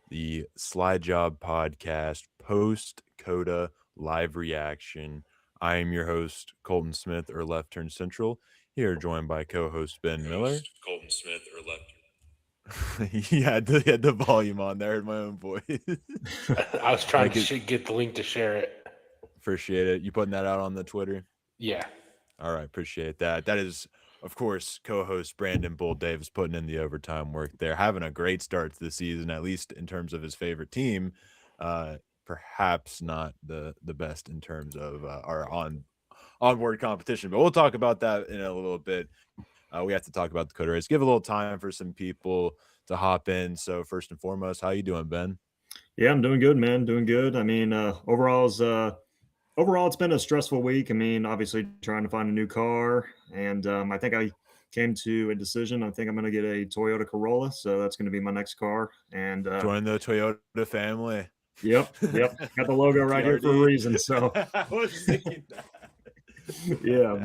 the Slide Job Podcast post COTA live reaction. I am your host, Colton Smith, or Left Turn Central, here joined by co host Ben Miller. Colton Smith or Left. He had the volume on there in my own voice. I was trying Like to it, get the link to share it. appreciate it. You putting that out on the Twitter? Yeah. All right, appreciate that. That is, of course, co-host Brandon Bull Davis putting in the overtime work there, having a great start to the season, at least in terms of his favorite team. Perhaps not the best in terms of our onboard competition, but we'll talk about that in a little bit. We have to talk about the COTA race. Give a little time for some people to hop in. So first and foremost, how you doing, Ben? Yeah, I'm doing good, man. Doing good. I mean, overall, it's been a stressful week. I mean, obviously trying to find a new car, and I think I came to a decision. I think I'm going to get a Toyota Corolla, so that's going to be my next car. And Join the Toyota family. yep, got the logo right here for a TRD. reason. So I was thinking that. yeah,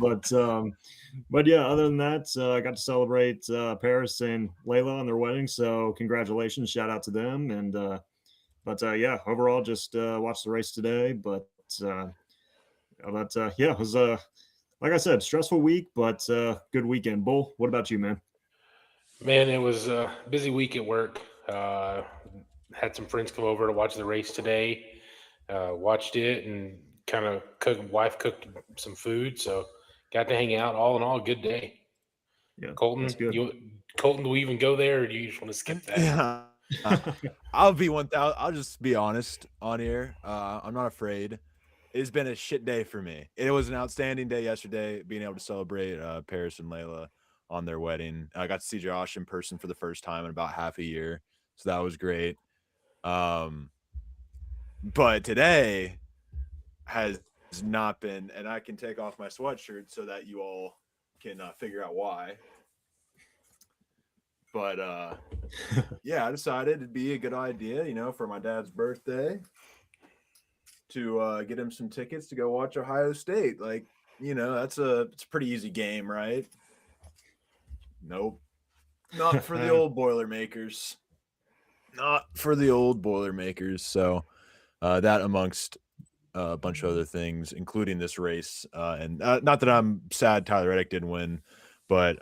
but yeah, other than that, I got to celebrate Paris and Layla on their wedding. So congratulations, shout out to them. And yeah, overall, just watched the race today. Uh, yeah, it was like I said, stressful week, but good weekend. Bull, what about you, man? Man, it was a busy week at work. Had some friends come over to watch the race today. Watched it and kind of wife cooked some food, so got to hang out. All in all, good day. Yeah, Colton, that's good. Colton, do we even go there, or do you just want to skip that? Yeah. I'll just be honest on here. I'm not afraid. It's been a shit day for me. It was an outstanding day yesterday, being able to celebrate Paris and Layla on their wedding. I got to see Josh in person for the first time in about half a year, so that was great. Um, but today has not been, and I can take off my sweatshirt so that you all can figure out why. But yeah, I decided it'd be a good idea, for my dad's birthday to get him some tickets to go watch Ohio State. Like, it's a pretty easy game, right? Nope. Not for the old Boilermakers. Not for the old Boilermakers. So that amongst a bunch of other things, including this race. And not that I'm sad Tyler Reddick didn't win, but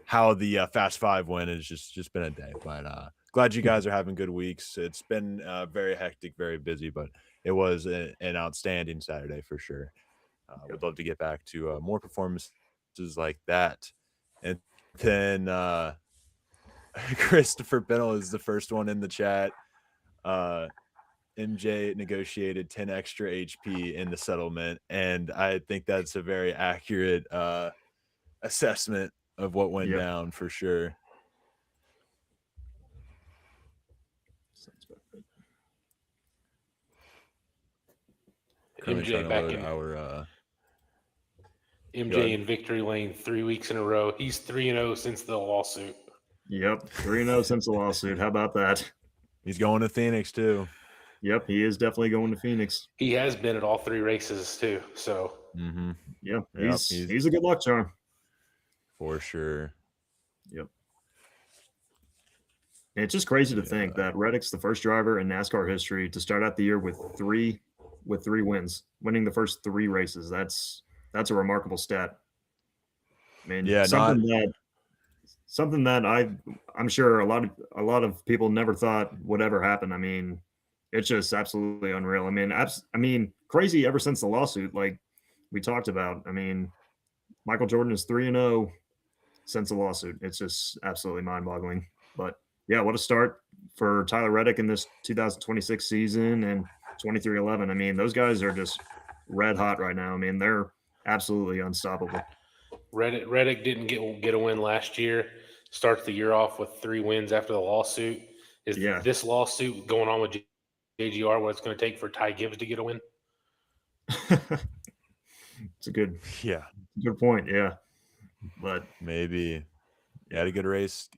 how the Fast Five win has just been a day. But glad you guys are having good weeks. It's been very hectic, very busy, but it was an outstanding Saturday for sure. Would love to get back to more performances like that. And then Christopher Pennell is the first one in the chat. MJ negotiated 10 extra HP in the settlement, and I think that's a very accurate assessment of what went Yep. down for sure. Currently trying MJ to back load in our MJ in victory lane 3 weeks in a row. He's 3-0 since the lawsuit. Yep, 3-0 since the lawsuit. How about that? he's going to Phoenix too. Yep, he is definitely going to Phoenix. He has been at all 3 races too. So Mm-hmm. Yeah, Yep, he's a good luck charm. For sure. Yep. And it's just crazy to think that Reddick's the first driver in NASCAR history to start out the year with three wins, winning the first 3 races. That's a remarkable stat. I mean, Yeah, something that I'm sure a lot of people never thought would ever happen. I mean, it's just absolutely unreal. I mean, crazy ever since the lawsuit, like we talked about. I mean, Michael Jordan is 3-0 since the lawsuit. It's just absolutely mind-boggling. But yeah, what a start for Tyler Reddick in this 2026 season and 23XI. I mean, those guys are just red hot right now. I mean, they're absolutely unstoppable. Reddick didn't get a win last year. Starts the year off with 3 wins after the lawsuit. Is this lawsuit going on with JGR what it's going to take for Ty Gibbs to get a win? It's a good point. Yeah, but maybe had a good race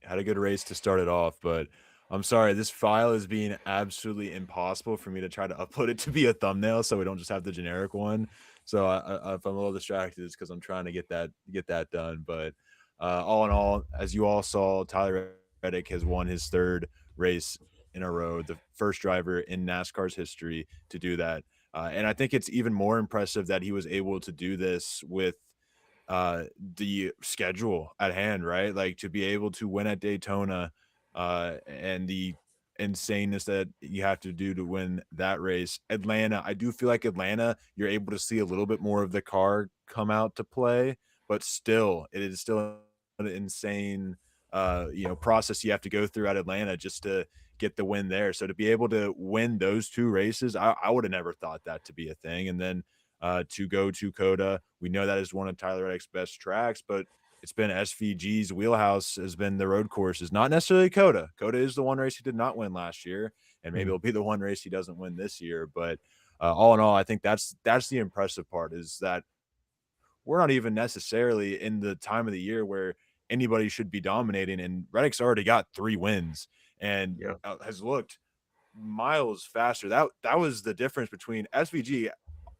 to start it off, but I'm sorry, this file is being absolutely impossible for me to try to upload it to be a thumbnail, so we don't just have the generic one. So if I'm a little distracted, it's because I'm trying to get that done. But all in all, as you all saw, Tyler Reddick has won his 3rd race in a row, the first driver in NASCAR's history to do that. And I think it's even more impressive that he was able to do this with the schedule at hand, right? Like to be able to win at Daytona, and the insaneness that you have to do to win that race. Atlanta, I do feel like Atlanta, you're able to see a little bit more of the car come out to play, but still, it is still an insane process you have to go through at Atlanta just to get the win there. So to be able to win those two races, I would have never thought that to be a thing. And then to go to COTA. We know that is one of Tyler Reddick's best tracks, but it's been SVG's wheelhouse has been the road courses, not necessarily COTA. COTA is the one race he did not win last year, and maybe it'll be the one race he doesn't win this year. But all in all, I think that's the impressive part is that we're not even necessarily in the time of the year where anybody should be dominating, and Reddick's already got 3 wins and Yeah. has looked miles faster. That was the difference between SVG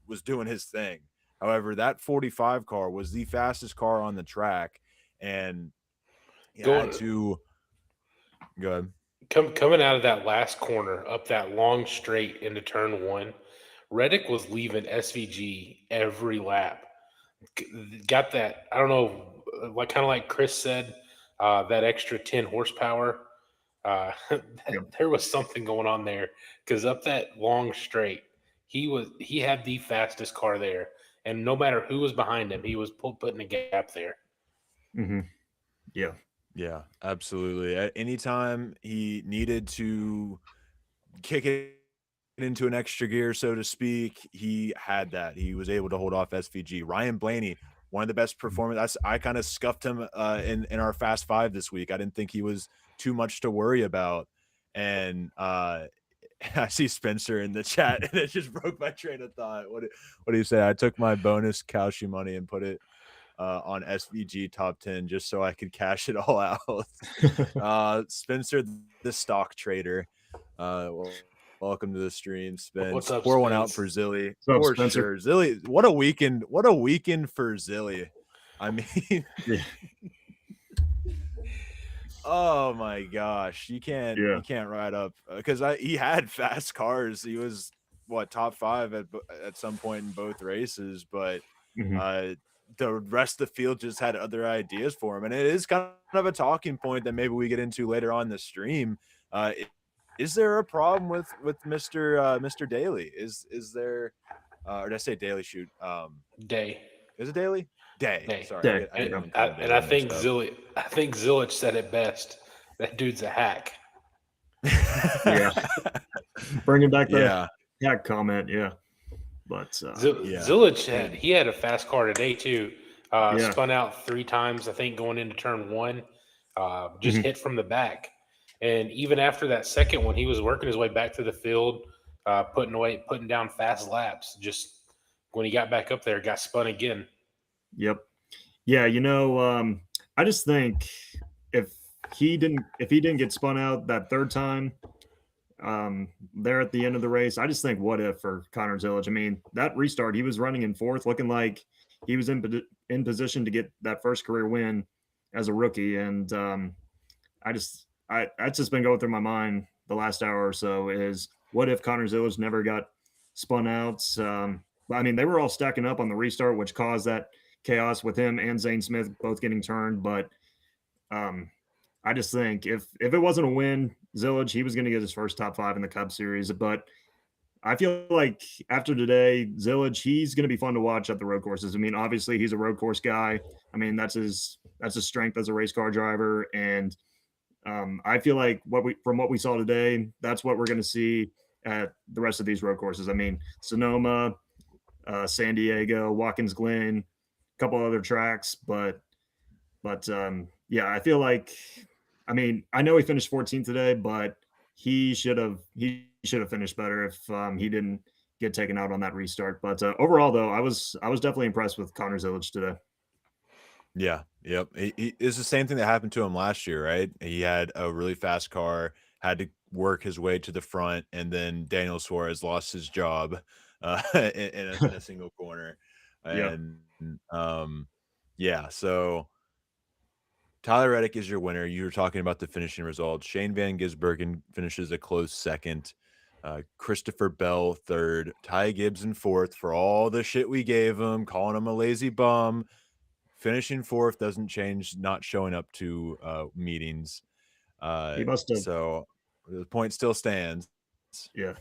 was doing his thing. However, that 45 car was the fastest car on the track, and you had to go ahead. Coming out of that last corner up that long straight into turn one, Reddick was leaving SVG every lap. Got that? I don't know, like kind of like Chris said, that extra 10 horsepower. There was something going on there because up that long straight, he had the fastest car there, and no matter who was behind him, he was putting a gap there. Mm-hmm. Yeah. Yeah, absolutely. At any time he needed to kick it into an extra gear, so to speak, he had that. He was able to hold off SVG. Ryan Blaney, one of the best performers. I kind of scuffed him in our Fast Five this week. I didn't think he was too much to worry about, and I see Spencer in the chat, and it just broke my train of thought. What do you say? I took my bonus Kalshi money and put it on SVG top 10 just so I could cash it all out. Spencer, the stock trader. Well, welcome to the stream, Spence. What's up, Pour one out Spence? for Zilly. What's up, For Spencer? sure. Zilly, what a weekend. What a weekend for Zilly. I mean, Yeah. oh my gosh. You can't ride up because he had fast cars. He was top 5 at some point in both races, but the rest of the field just had other ideas for him. And it is kind of a talking point that maybe we get into later on the stream. Is there a problem with Mr. Daly? Is there or did I say Daily Shoot? Day. Is it Daily? Day. Day. Sorry, Day. I get him And I think Zillich said it best. That dude's a hack. Yeah. Bringing back the hack comment. Yeah. But Zillich had a fast car today too. Spun out 3 times, I think, going into turn 1. Just hit from the back. And even after that second one, he was working his way back to the field, putting down fast laps. Just when he got back up there, got spun again. Yep. Yeah, I just think if he didn't get spun out that third time, there at the end of the race, I just think what if for Connor Zillage. I mean, that restart, he was running in 4th, looking like he was in position to get that first career win as a rookie. And that's just been going through my mind the last hour or so is what if Connor Zillage never got spun out? I mean, they were all stacking up on the restart, which caused that chaos with him and Zane Smith both getting turned. But I just think if it wasn't a win, Zillage, he was going to get his first top 5 in the Cup Series. But I feel like after today, Zillage, he's going to be fun to watch at the road courses. I mean, obviously he's a road course guy. I mean, that's his strength as a race car driver. And I feel like from what we saw today, that's what we're going to see at the rest of these road courses. I mean, Sonoma, San Diego, Watkins Glen, a couple other tracks, but yeah, I feel like, I mean, I know he finished 14th today, but he should have finished better if he didn't get taken out on that restart. But overall, though, I was definitely impressed with Connor Zillage today. Yeah. Yep. It's the same thing that happened to him last year, right? He had a really fast car, had to work his way to the front, and then Daniel Suarez lost his job in a single corner. And so Tyler Reddick is your winner. You were talking about the finishing results. Shane Van Gisbergen finishes a close second. Christopher Bell third. Ty Gibbs in fourth for all the shit we gave him, calling him a lazy bum. Finishing fourth doesn't change not showing up to meetings. He must have. So the point still stands. Yeah.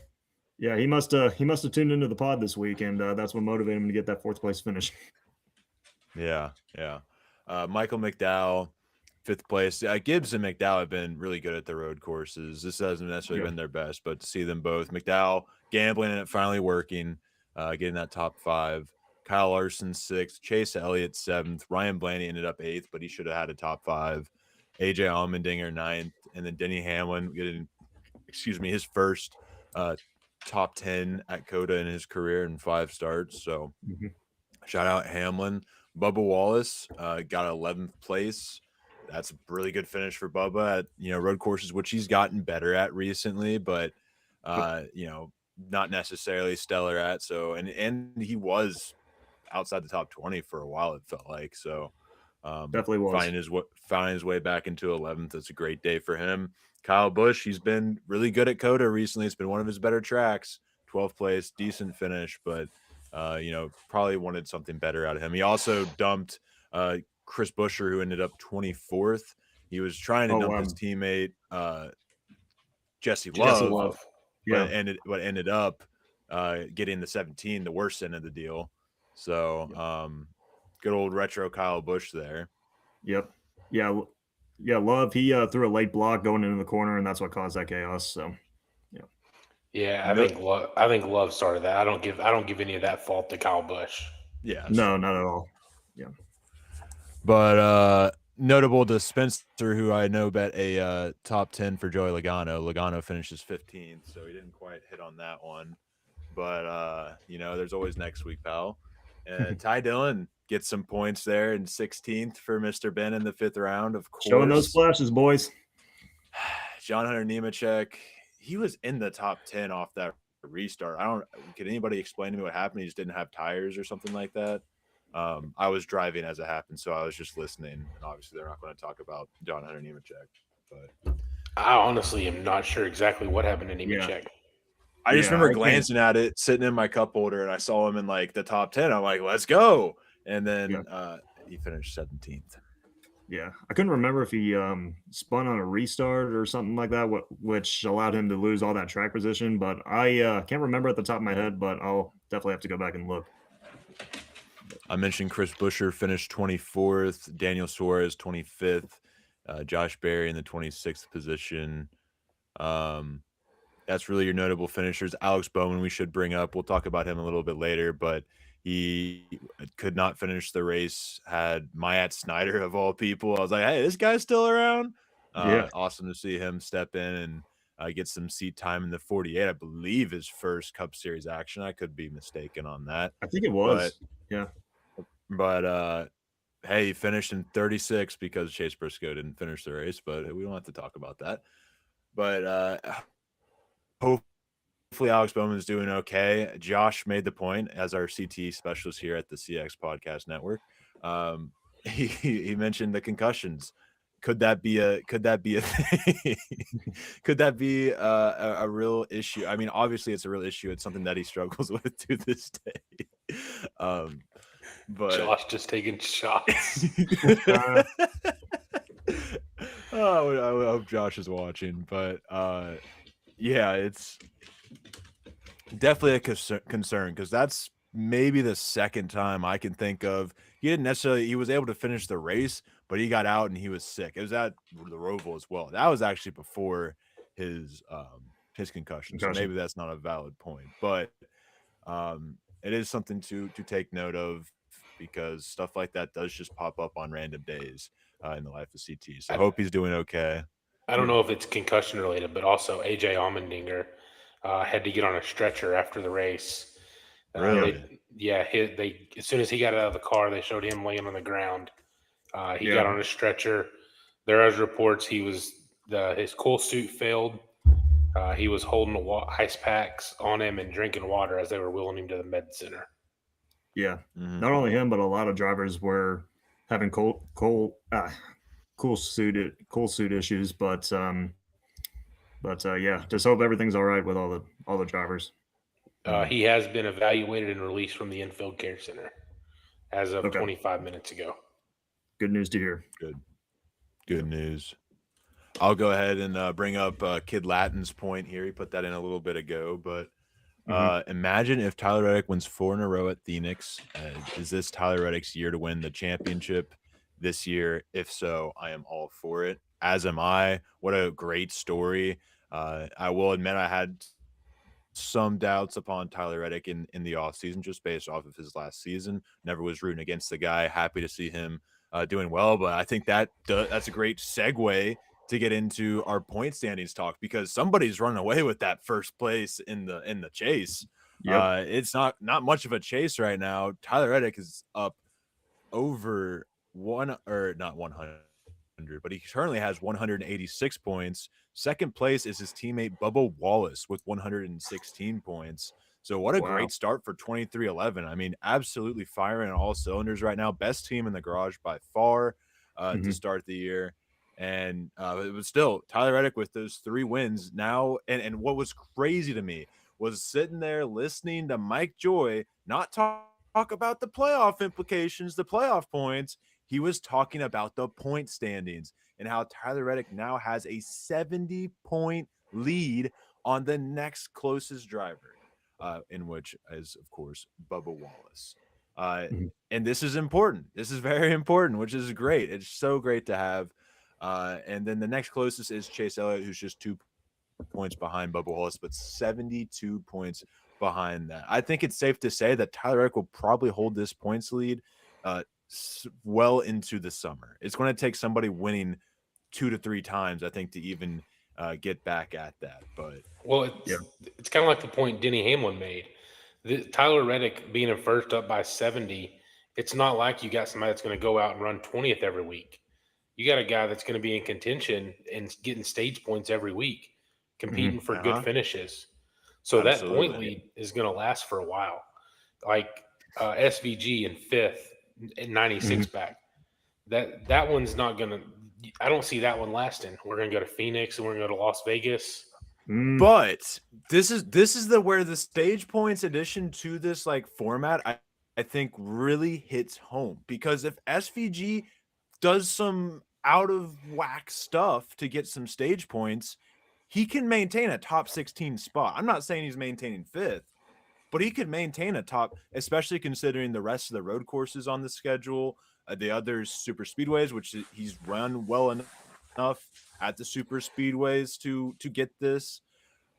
Yeah, he must have tuned into the pod this week, and that's what motivated him to get that fourth place finish. Yeah. Michael McDowell, fifth place. Gibbs and McDowell have been really good at the road courses. This hasn't necessarily been their best, but to see them both, McDowell gambling and it finally working, getting that top five. Kyle Larson sixth, Chase Elliott seventh, Ryan Blaney ended up eighth, but he should have had a top five. AJ Allmendinger ninth, and then Denny Hamlin getting, his first top 10 at COTA in his career in 5 starts. So shout out Hamlin. Bubba Wallace got 11th place. That's a really good finish for Bubba at road courses, which he's gotten better at recently, but not necessarily stellar at. So and he was outside the top 20 for a while, it felt like. So definitely was finding his way back into 11th. It's a great day for him. Kyle Busch, he's been really good at COTA recently. It's been one of his better tracks. 12th place, decent finish, but probably wanted something better out of him. He also dumped Chris Buescher, who ended up 24th. He was trying to dump his teammate Jesse Love, but ended up getting the 17, the worst end of the deal. So good old retro Kyle Busch there. Yep. Yeah, Love, he threw a late block going into the corner, and that's what caused that chaos. So yeah, I think Love started that. I don't give any of that fault to Kyle Busch. Yeah. No, not at all. Yeah. But notable to Spencer, who I know bet a top 10 for Joey Logano. Logano finishes 15th, so he didn't quite hit on that one. But there's always next week, pal. And Ty Dillon gets some points there in 16th for Mr. Ben in the 5th round, of course. Showing those flashes, boys. John Hunter Nemechek, he was in the top 10 off that restart. Can anybody explain to me what happened? He just didn't have tires or something like that. I was driving as it happened, so I was just listening. And obviously, they're not going to talk about John Hunter Nemechek. But I honestly am not sure exactly what happened to Nemechek. Yeah. I just remember glancing at it, sitting in my cup holder, and I saw him in like the top 10. I'm like, let's go. And then he finished 17th. Yeah. I couldn't remember if he spun on a restart or something like that, which allowed him to lose all that track position. But I can't remember at the top of my head, but I'll definitely have to go back and look. I mentioned Chris Buescher finished 24th, Daniel Suarez 25th, Josh Berry in the 26th position. That's really your notable finishers. Alex Bowman, we should bring up. We'll talk about him a little bit later, but he could not finish the race. Had Mayat Snyder, of all people. I was like, hey, this guy's still around. Awesome to see him step in and get some seat time in the 48. I believe his first Cup Series action. I could be mistaken on that. I think it was. But hey, he finished in 36 because Chase Briscoe didn't finish the race, but we don't have to talk about that. But hopefully Alex Bowman's doing okay. Josh made the point as our CT specialist here at the CX Podcast Network. He mentioned the concussions. Could that be a thing? Could that be a real issue? I mean, obviously it's a real issue. It's something that he struggles with to this day. But Josh just taking shots. Oh, I hope Josh is watching, but it's definitely a concern because that's maybe the second time I can think of. He was able to finish the race, but he got out and he was sick. It was at the Roval as well. That was actually before his concussion. So maybe that's not a valid point, but it is something to take note of because stuff like that does just pop up on random days in the life of CT. So I hope he's doing okay. I don't know if it's concussion related, but also AJ Allmendinger had to get on a stretcher after the race. Really? As soon as he got out of the car, they showed him laying on the ground. He got on a stretcher. There was reports his cool suit failed. He was holding ice packs on him and drinking water as they were wheeling him to the med center. Yeah, not only him, but a lot of drivers were having cold cool suit issues, but yeah, just hope everything's all right with all the drivers. He has been evaluated and released from the infield care center as of Okay, 25 minutes ago. good news to hear. Good news. I'll go ahead and bring up Kid Latin's point here. He put that in a little bit ago, but imagine if Tyler Reddick wins 4 in a row at Phoenix. Is this Tyler Reddick's year to win the championship this year? If so, I am all for it. As am I. What a great story. I will admit I had some doubts upon Tyler Reddick in the offseason just based off of his last season. Never was rooting against the guy. Happy to see him doing well, but I think that's a great segue to get into our point standings talk because somebody's running away with that first place in the chase. Yep. It's not much of a chase right now. Tyler Reddick is up over not 100, but he currently has 186 points. Second place is his teammate Bubba Wallace with 116 points. So what a Wow. great start for 23-11. I mean, absolutely firing on all cylinders right now. Best team in the garage by far to start the year. And it was still Tyler Reddick with those 3 wins now. And what was crazy to me was sitting there listening to Mike Joy not talk about the playoff implications, the playoff points. He was talking about the point standings and how Tyler Reddick now has a 70-point lead on the next closest driver, in which is, of course, Bubba Wallace. And this is important. This is very important, which is great. It's so great to have. And then the next closest is Chase Elliott, who's just 2 points behind Bubba Wallace, but 72 points behind that. I think it's safe to say that Tyler Reddick will probably hold this points lead well into the summer. It's going to take somebody winning 2 to 3 times, I think, to even get back at that. But it's kind of like the point Denny Hamlin made. Tyler Reddick being in first up by 70, it's not like you got somebody that's going to go out and run 20th every week. You got a guy that's going to be in contention and getting stage points every week, competing for good finishes. So that point lead is going to last for a while. Like SVG in 5th and 96 back. That one's not going to – I don't see that one lasting. We're going to go to Phoenix and we're going to go to Las Vegas. But this is where the stage points addition to this like format I think really hits home, because if SVG does some out of whack stuff to get some stage points, he can maintain a top 16 spot. I'm not saying he's maintaining 5th, but he could maintain a top, especially considering the rest of the road courses on the schedule, the other super speedways, which he's run well enough at the super speedways to get this.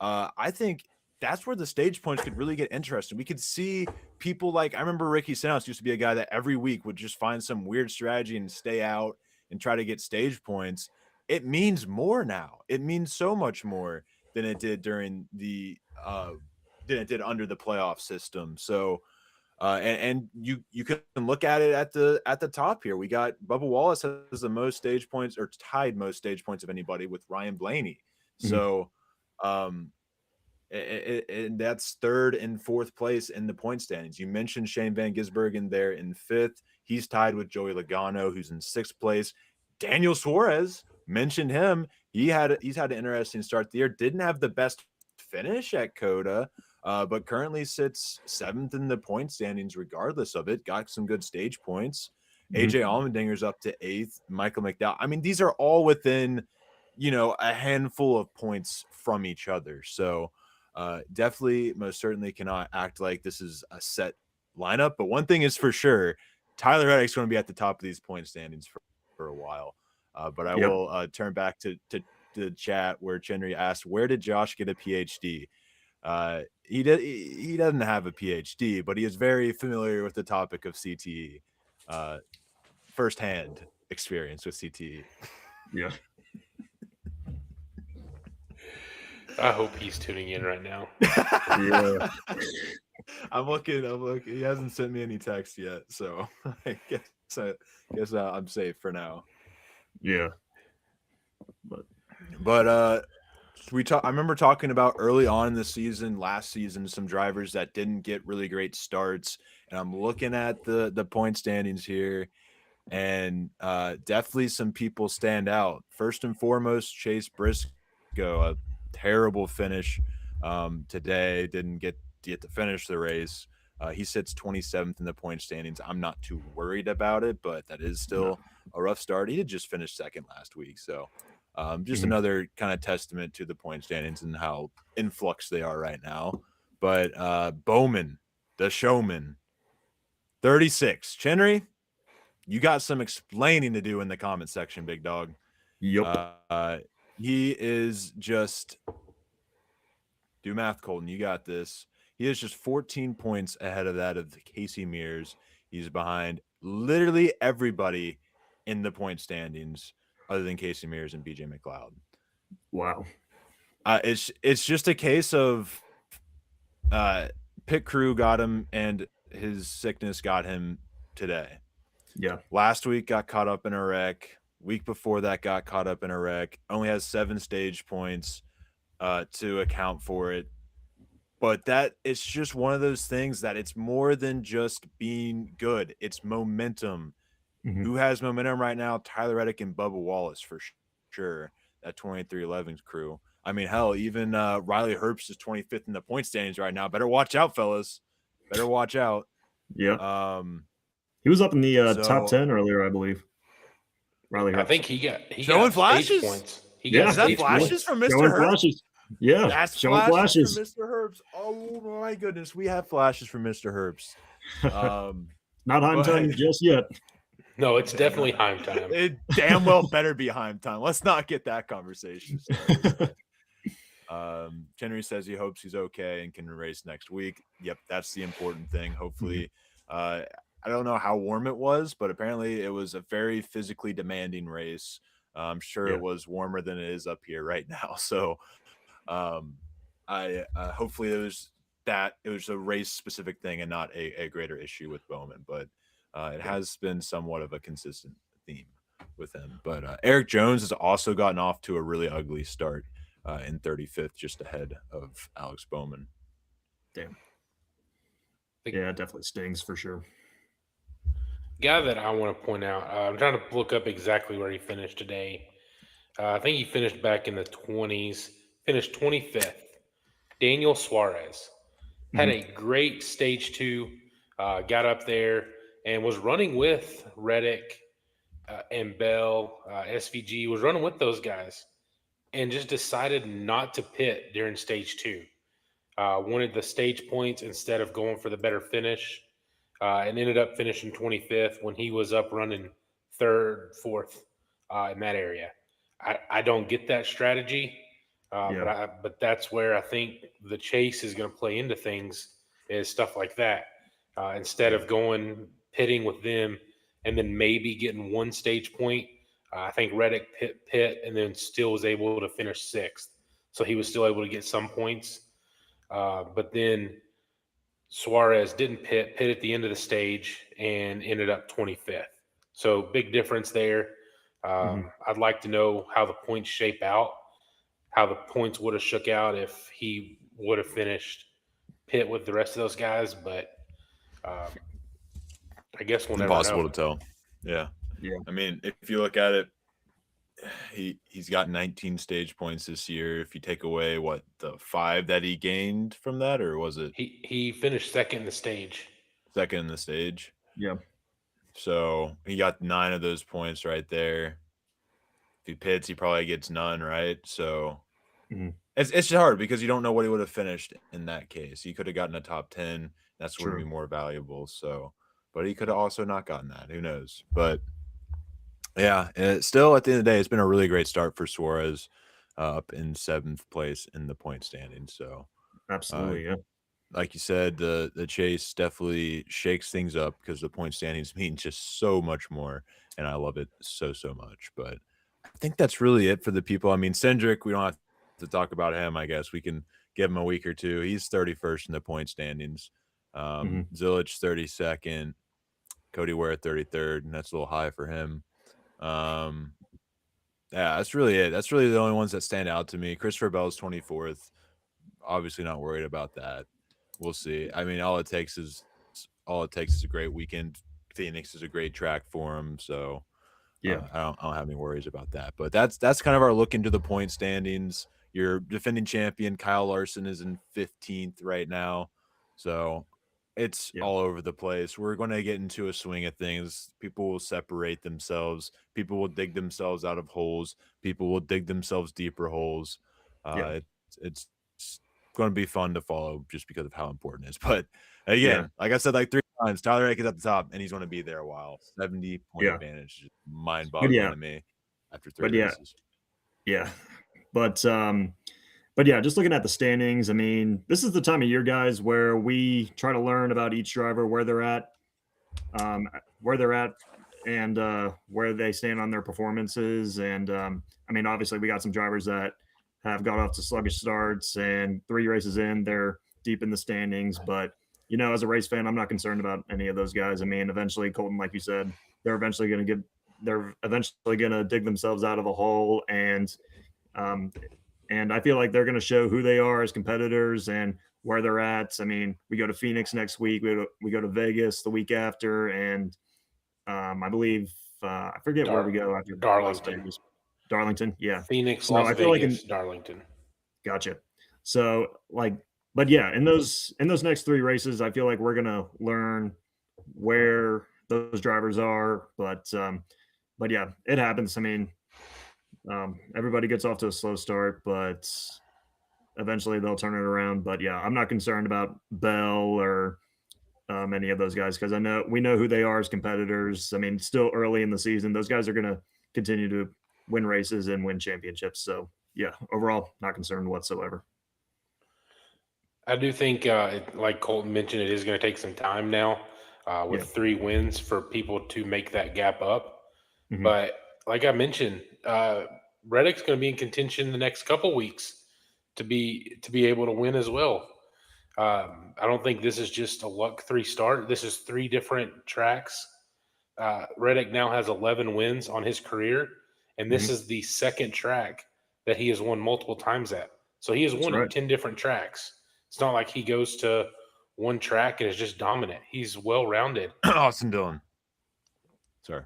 I think that's where the stage points could really get interesting. We could see people like, I remember Ricky Stenhouse used to be a guy that every week would just find some weird strategy and stay out and try to get stage points. It means more now. It means so much more than it did during the than it did under the playoff system. So and you can look at it at the top here. We got Bubba Wallace has the most stage points, or tied most stage points of anybody with Ryan Blaney. So and that's 3rd and 4th place in the point standings. You mentioned Shane Van Gisbergen there in 5th. He's tied with Joey Logano, who's in 6th place. Daniel Suarez, mentioned him. He's had an interesting start to the year. Didn't have the best finish at COTA, but currently sits 7th in the point standings regardless of it. Got some good stage points. AJ Allmendinger's up to 8th. Michael McDowell. I mean, these are all within, a handful of points from each other. So definitely, most certainly cannot act like this is a set lineup. But one thing is for sure, Tyler Reddick's going to be at the top of these point standings for a while. But I will turn back to the chat where Chenry asked, where did Josh get a PhD? He doesn't have a PhD, but he is very familiar with the topic of CTE. Firsthand experience with CTE. Yeah. I hope he's tuning in right now. Yeah. I'm looking. He hasn't sent me any text yet, so I guess I'm safe for now. Yeah. But I remember talking about early on in the season, last season, some drivers that didn't get really great starts, and I'm looking at the point standings here. and definitely some people stand out. First and foremost, Chase Briscoe, a terrible finish today. Didn't get to finish the race. He sits 27th in the point standings. I'm not too worried about it, but that is still a rough start. He did just finish second last week, so just another kind of testament to the point standings and how in flux they are right now. But Bowman, the showman, 36. Chenry, you got some explaining to do in the comment section, big dog. Yep. He is just do math, Colton. You got this. He is just 14 points ahead of that of Casey Mears. He's behind literally everybody in the point standings other than Casey Mears and BJ McLeod. Wow. It's just a case of pit crew got him and his sickness got him today. Yeah. Last week got caught up in a wreck. Week before that got caught up in a wreck. Only has 7 stage points to account for it. But that it's just one of those things that it's more than just being good. It's momentum. Who has momentum right now? Tyler Reddick and Bubba Wallace for sure. That 2311 crew. I mean, hell, even Riley Herbst is 25th in the point standings right now. Better watch out, fellas. Better watch out. Yeah. He was up in the top 10 earlier, I believe. Riley Herbst. I think he showing got flashes. Points. Is that flashes from Mr. Herbst? Flashes. Yeah, that's flashes from Mr. Herbst. Oh my goodness, we have flashes from Mr. Herbst. Not Heim time just yet. No, it's definitely Heim time. It damn well better be Heim time. Let's not get that conversation started. Henry says he hopes he's okay and can race next week. Yep, that's the important thing. Hopefully, I don't know how warm it was, but apparently it was a very physically demanding race. I'm sure it was warmer than it is up here right now. So, hopefully it was a race specific thing and not a greater issue with Bowman, but it has been somewhat of a consistent theme with him. But Eric Jones has also gotten off to a really ugly start in 35th, just ahead of Alex Bowman. Damn. Yeah, it definitely stings for sure. Guy that I want to point out, I'm trying to look up exactly where he finished today. I think he finished back in the 20s, finished 25th. Daniel Suarez had a great stage 2, got up there and was running with Reddick and Bell, SVG, was running with those guys and just decided not to pit during stage 2. Wanted the stage points instead of going for the better finish. And ended up finishing 25th when he was up running 3rd, 4th in that area. I don't get that strategy, but that's where I think the chase is going to play into things is stuff like that. Instead of going pitting with them and then maybe getting 1 stage point, I think Reddick pit and then still was able to finish 6th. So he was still able to get some points. But then Suarez didn't pit at the end of the stage and ended up 25th. So big difference there. I'd like to know how the points shape out, how the points would have shook out if he would have finished pit with the rest of those guys. But I guess we'll never know. Impossible to tell. Yeah. I mean, if you look at it, he's got 19 stage points this year. If you take away the 5 that he gained from that, or was it he finished second in the stage? Second in the stage. Yeah. So he got 9 of those points right there. If he pits, he probably gets none, right? So it's just hard because you don't know what he would have finished in that case. He could have gotten a top 10. That's would be more valuable. So, but he could have also not gotten that. Who knows? But yeah, still at the end of the day, it's been a really great start for Suarez, up in 7th place in the point standing. So absolutely, like you said, the chase definitely shakes things up because the point standings mean just so much more, and I love it so much. But I think that's really it for the people. I mean, Cindric, we don't have to talk about him. I guess we can give him a week or two. He's 31st in the point standings. Zilich 32nd, Cody Ware 33rd, and that's a little high for him. Yeah, that's really it. That's really the only ones that stand out to me. Christopher Bell's 24th. Obviously not worried about that. We'll see. I mean, all it takes is a great weekend Phoenix is a great track for him, so Yeah. I don't have any worries about that. But that's kind of our look into the point standings. Your defending champion Kyle Larson is in 15th right now, so it's Yeah. all over the place. We're going to get into a swing of things. People will separate themselves. People will dig themselves out of holes. People will dig themselves deeper holes. Yeah. It's going to be fun to follow just because of how important it is. But Yeah. again, like I said, like 3 times, Tyler Reddick is at the top, and he's going to be there a while. 70-point Yeah. advantage, just But mind-boggling to me after 3 yeah. races. Yeah. But yeah, just looking at the standings, I mean, this is the time of year, guys, where we try to learn about each driver, where they're at, um, and where they stand on their performances. And I mean, obviously, we got some drivers that have got off to sluggish starts, and 3 races in, they're deep in the standings. But as a race fan, I'm not concerned about any of those guys. I mean, eventually, Colton, like you said, they're eventually going to dig themselves out of a hole, um, and I feel like they're going to show who they are as competitors and where they're at. I mean, we go to Phoenix next week. We go to Vegas the week after, and I believe I forget where we go after Las Darlington. Vegas. Darlington, yeah. Phoenix, So Las I feel like Vegas, Darlington. Gotcha. So but yeah, in those next 3 races, I feel like we're gonna learn where those drivers are. But yeah, it happens. I mean, everybody gets off to a slow start, but eventually they'll turn it around. But yeah, I'm not concerned about Bell or any of those guys because we know who they are as competitors. I mean, still early in the season, those guys are going to continue to win races and win championships. So yeah, overall, not concerned whatsoever. I do think, like Colton mentioned, it is going to take some time now with Yeah. 3 wins for people to make that gap up. Mhm. But like I mentioned, Reddick's going to be in contention the next couple weeks to be able to win as well. I don't think this is just a luck 3 start. This is 3 different tracks. Reddick now has 11 wins on his career, and this Mhm. is the second track that he has won multiple times at. So he has That's won right. at 10 different tracks. It's not like he goes to one track and is just dominant. He's well-rounded. Austin Dillon. Sorry.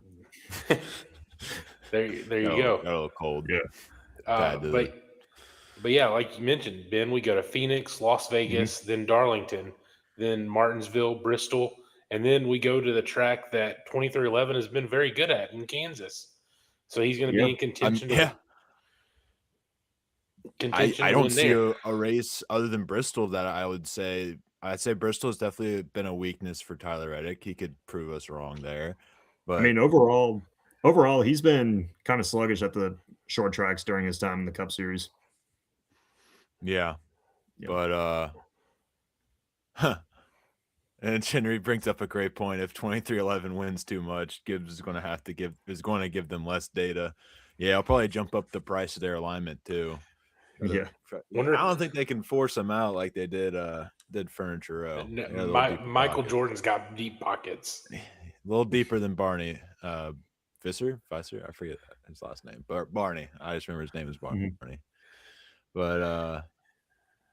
There you Got a go. little cold. Yeah. But yeah, like you mentioned, Ben, we go to Phoenix, Las Vegas, then Darlington, then Martinsville, Bristol, and then we go to the track that 2311 has been very good at in Kansas. So he's going to Yeah. be in contention. I to don't win see there. a race other than Bristol that I'd say Bristol has definitely been a weakness for Tyler Reddick. He could prove us wrong there. But I mean, overall, he's been kind of sluggish at the short tracks during his time in the Cup Series. yeah. But and Henry brings up a great point. If 2311 wins too much, Gibbs is going to give them less data. Yeah, I'll probably jump up the price of their alignment too. Yeah. I don't think they can force them out like they did Furniture Row. Michael Jordan's got deep pockets. A little deeper than Barney. Visser? I forget his last name. But Barney. I just remember his name is Barney. But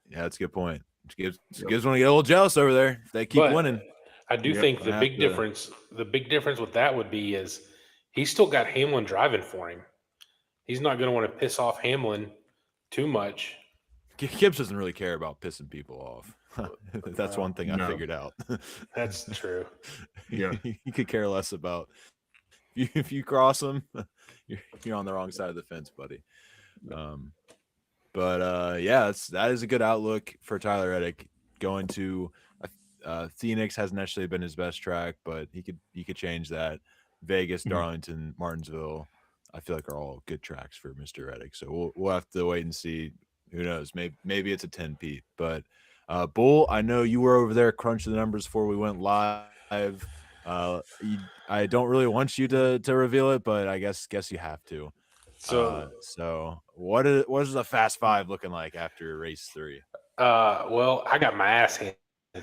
yeah, that's a good point. Gibbs want to get a little jealous over there if they keep winning. I do think the big difference with that would be is he's still got Hamlin driving for him. He's not going to want to piss off Hamlin too much. Gibbs doesn't really care about pissing people off. That's one thing I figured out. That's true. Yeah. He could care less about if you cross him, you're on the wrong side of the fence, buddy. But yeah, that is a good outlook for Tyler Reddick. Going to Phoenix hasn't necessarily been his best track, but he could change that. Vegas, Darlington, Martinsville, I feel like are all good tracks for Mr. Reddick. So we'll have to wait and see. Who knows? Maybe it's a 10-peat. But Bull, I know you were over there crunching the numbers before we went live. I don't really want you to reveal it, but I guess you have to. So what is the Fast Five looking like after race 3? Well, I got my ass handed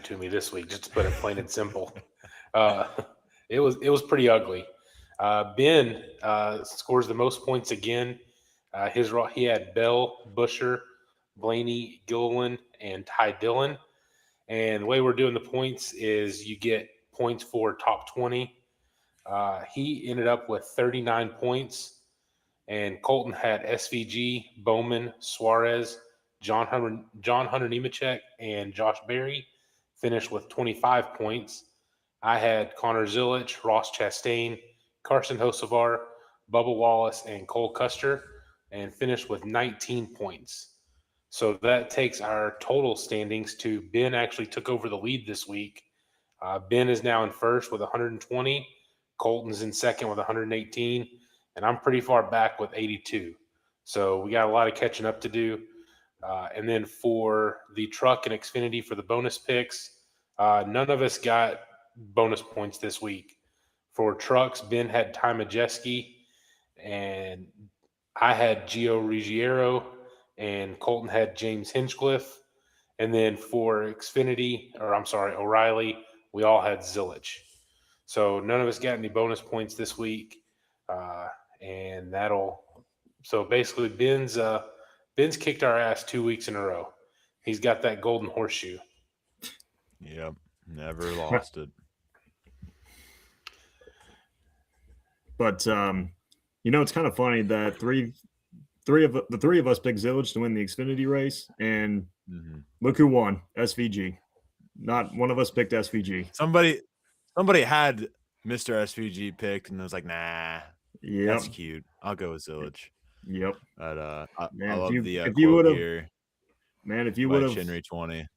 to me this week, just to put it plain and simple. It was pretty ugly. Ben scores the most points again. He had Bell, Busher, Blaney, Gilliland, and Ty Dillon. And the way we're doing the points is you get points for top 20, He ended up with 39 points, and Colton had SVG, Bowman, Suarez, John Hunter Nemechek, and Josh Berry finished with 25 points. I had Connor Zilich, Ross Chastain, Carson Hocevar, Bubba Wallace, and Cole Custer, and finished with 19 points. So that takes our total standings to Ben actually took over the lead this week. Ben is now in first with 120. Colton's in second with 118. And I'm pretty far back with 82. So we got a lot of catching up to do. And then for the truck and Xfinity for the bonus picks, none of us got bonus points this week. For trucks, Ben had Ty Majeski, and I had Gio Ruggiero, and Colton had James Hinchcliffe. And then for O'Reilly, we all had Zilich. So none of us got any bonus points this week. And so basically Ben's kicked our ass 2 weeks in a row. He's got that golden horseshoe. Yep. Never lost it. But it's kind of funny that the three of us picked Zilich to win the Xfinity race, and look who won, SVG. Not one of us picked SVG. Somebody had Mr. SVG picked, and I was like, nah, that's cute. I'll go with Zilich. Yep. But I man, love the if quote here. Man, if you would have Chinry 20.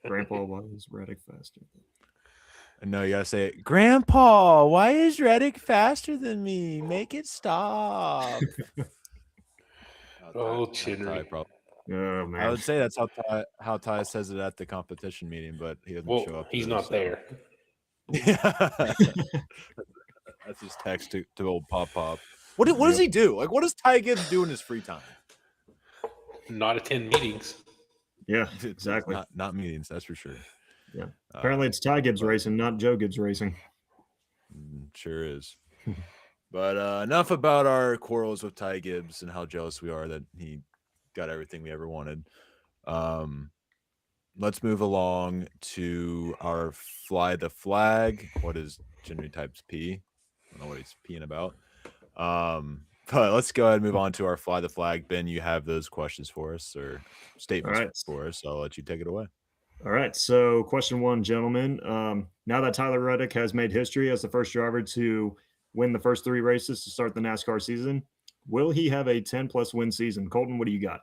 Grandpa, why is Reddick faster? No, you gotta say it. Grandpa, why is Reddick faster than me? Make it stop. Chinry. Oh man. I would say that's how Ty says it at the competition meeting, but he doesn't show up. He's not there. Yeah. That's his text to old Pop. What does he do? Like, what does Ty Gibbs do in his free time? Not attend meetings. Yeah, exactly. Not meetings, that's for sure. Yeah. Apparently it's Ty Gibbs racing, not Joe Gibbs racing. Sure is. But enough about our quarrels with Ty Gibbs and how jealous we are that he got everything we ever wanted. Let's move along to our fly the flag. What is Chinry types P? I don't know what he's peeing about. But let's go ahead and move on to our fly the flag. Ben, you have those questions for us or statements for us. I'll let you take it away. All right. So question one, gentlemen. Now that Tyler Reddick has made history as the first driver to win the first 3 races to start the NASCAR season, will he have a 10-plus win season? Colton, what do you got?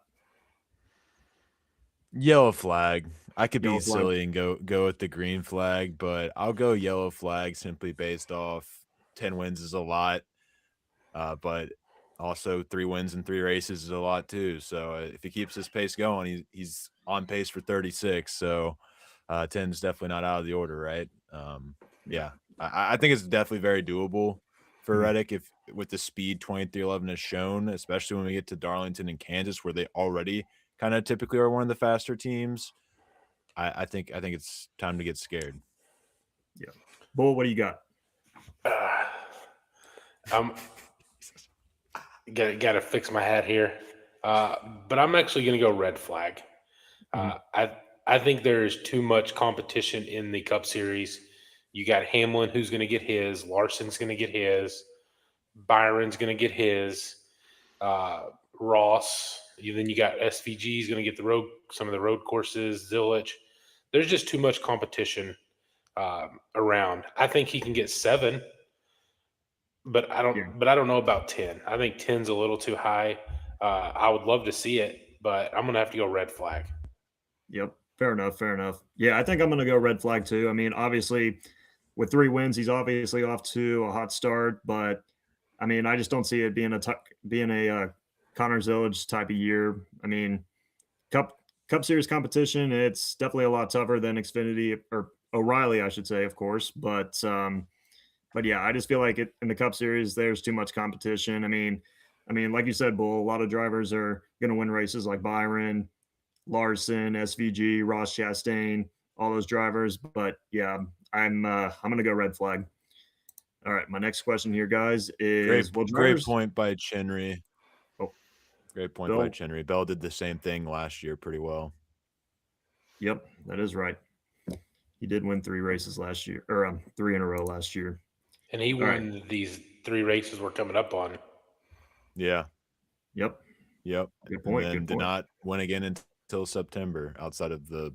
Yellow flag. I could be silly and go with the green flag, but I'll go yellow flag simply based off 10 wins is a lot. But also 3 wins in 3 races is a lot too. So if he keeps this pace going, he's on pace for 36. So 10 is definitely not out of the order, right? Yeah, I think it's definitely very doable for Reddick if with the speed 2311 has shown, especially when we get to Darlington and Kansas, where they already kind of typically are one of the faster teams. I think it's time to get scared. Yeah. Bull, what do you got? Got to fix my hat here, but I'm actually going to go red flag. I think there is too much competition in the Cup Series. You got Hamlin, who's going to get his. Larson's going to get his. Byron's going to get his. Ross. Then you got SVG's going to get some of the road courses. Zilich. There's just too much competition around. I think he can get 7. But I don't know about 10. I think 10's a little too high. I would love to see it, but I'm going to have to go red flag. Yep. Fair enough. Yeah, I think I'm going to go red flag too. I mean, obviously, with 3 wins, he's obviously off to a hot start, but I mean, I just don't see it being a Connor Zilich type of year. I mean, Cup Series competition, it's definitely a lot tougher than Xfinity or O'Reilly, I should say, of course, but yeah, I just feel like in the Cup Series, there's too much competition. I mean, like you said, Bull, a lot of drivers are going to win races like Byron, Larson, SVG, Ross Chastain, all those drivers. But yeah, I'm going to go red flag. All right, my next question here, guys, is great point by Chinry. Oh, great point by Chinry. Bell did the same thing last year pretty well. Yep, that is right. He did win 3 races last year, or 3 in a row last year. And he All right. won these 3 races we're coming up on. Yeah. Yep. Yep. Good And point. then Good did point. not win again until September outside of the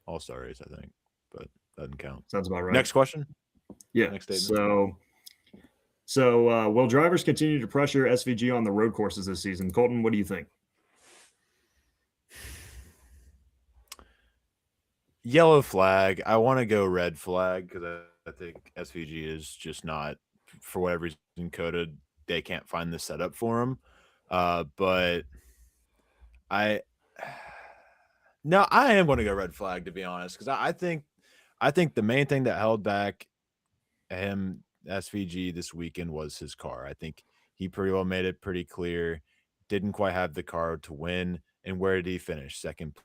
All-Star race, I think. But doesn't count. Sounds about right. Next question. Yeah. Next statement. So will drivers continue to pressure SVG on the road courses this season? Colton, what do you think? Yellow flag. I want to go red flag because I think SVG is just not, for whatever reason, COTA. They can't find the setup for him. But I am going to go red flag, to be honest, because I think the main thing that held back him, SVG, this weekend was his car. I think he pretty well made it pretty clear. Didn't quite have the car to win. And where did he finish? Second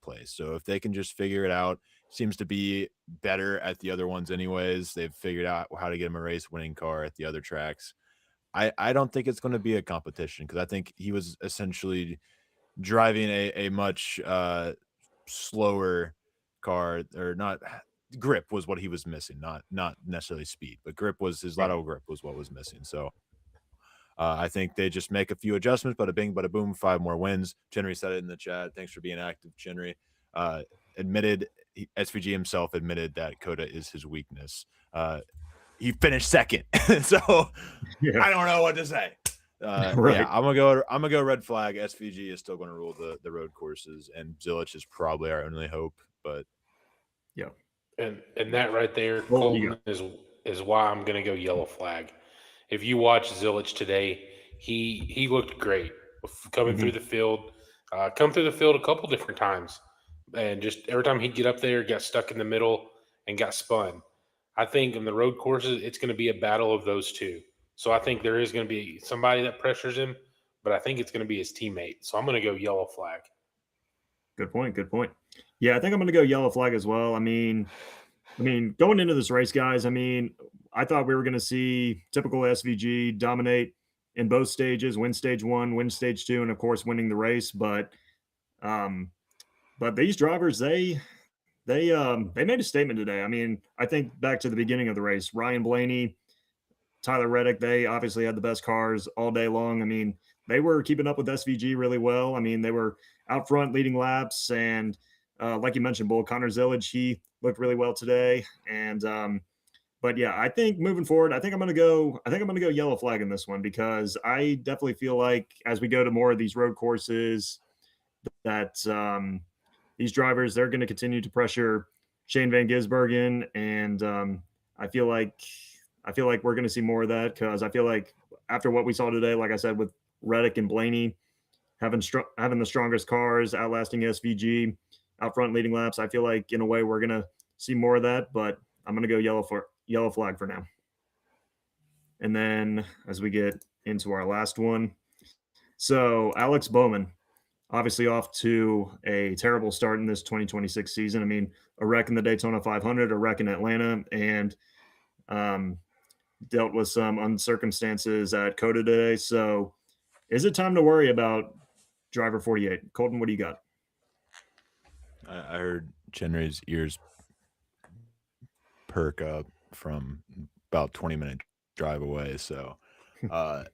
place. So if they can just figure it out, seems to be better at the other ones anyways. They've figured out how to get him a race winning car at the other tracks. I don't think it's going to be a competition because I think he was essentially driving a much slower car, or not. Grip was what he was missing, not necessarily speed, but grip was his lateral grip was what was missing. So I think they just make a few adjustments, bada bing, bada boom, 5 more wins. Chenry said it in the chat. Thanks for being active, Chenry. SVG himself admitted that COTA is his weakness. He finished second, so Yeah. I don't know what to say. Right. Yeah, I'm gonna go red flag. SVG is still going to rule the road courses, and Zilich is probably our only hope. But Yeah. And that right there, Well, yeah. Colton, is why I'm going to go yellow flag. If you watch Zilich today, he looked great coming through the field. Come through the field a couple different times, and just every time he'd get up there, got stuck in the middle and got spun. I think in the road courses, it's going to be a battle of those two. So I think there is going to be somebody that pressures him, but I think it's going to be his teammate. So I'm going to go yellow flag. Good point. Good point. Yeah, I think I'm going to go yellow flag as well. I mean, going into this race, guys, I thought we were going to see typical SVG dominate in both stages, win stage 1, win stage 2, and of course winning the race. But these drivers, they made a statement today. I think back to the beginning of the race, Ryan Blaney, Tyler Reddick, they obviously had the best cars all day long. They were keeping up with SVG really well. They were out front leading laps, and like you mentioned, Bull, Connor Zillage, he looked really well today. And but yeah, I think moving forward, I think I'm gonna go yellow flag in this one, because I definitely feel like as we go to more of these road courses, that these drivers, they're going to continue to pressure Shane Van Gisbergen, and I feel like we're going to see more of that, because I feel like after what we saw today, like I said, with Reddick and Blaney having the strongest cars, outlasting SVG out front leading laps, I feel like in a way we're going to see more of that. But I'm going to go yellow flag for now. And then as we get into our last one, so Alex Bowman, obviously off to a terrible start in this 2026 season. A wreck in the Daytona 500, a wreck in Atlanta, and dealt with some uncircumstances at COTA today. So is it time to worry about driver 48? Colton, what do you got? I heard Chenry's ears perk up from about 20-minute drive away. So I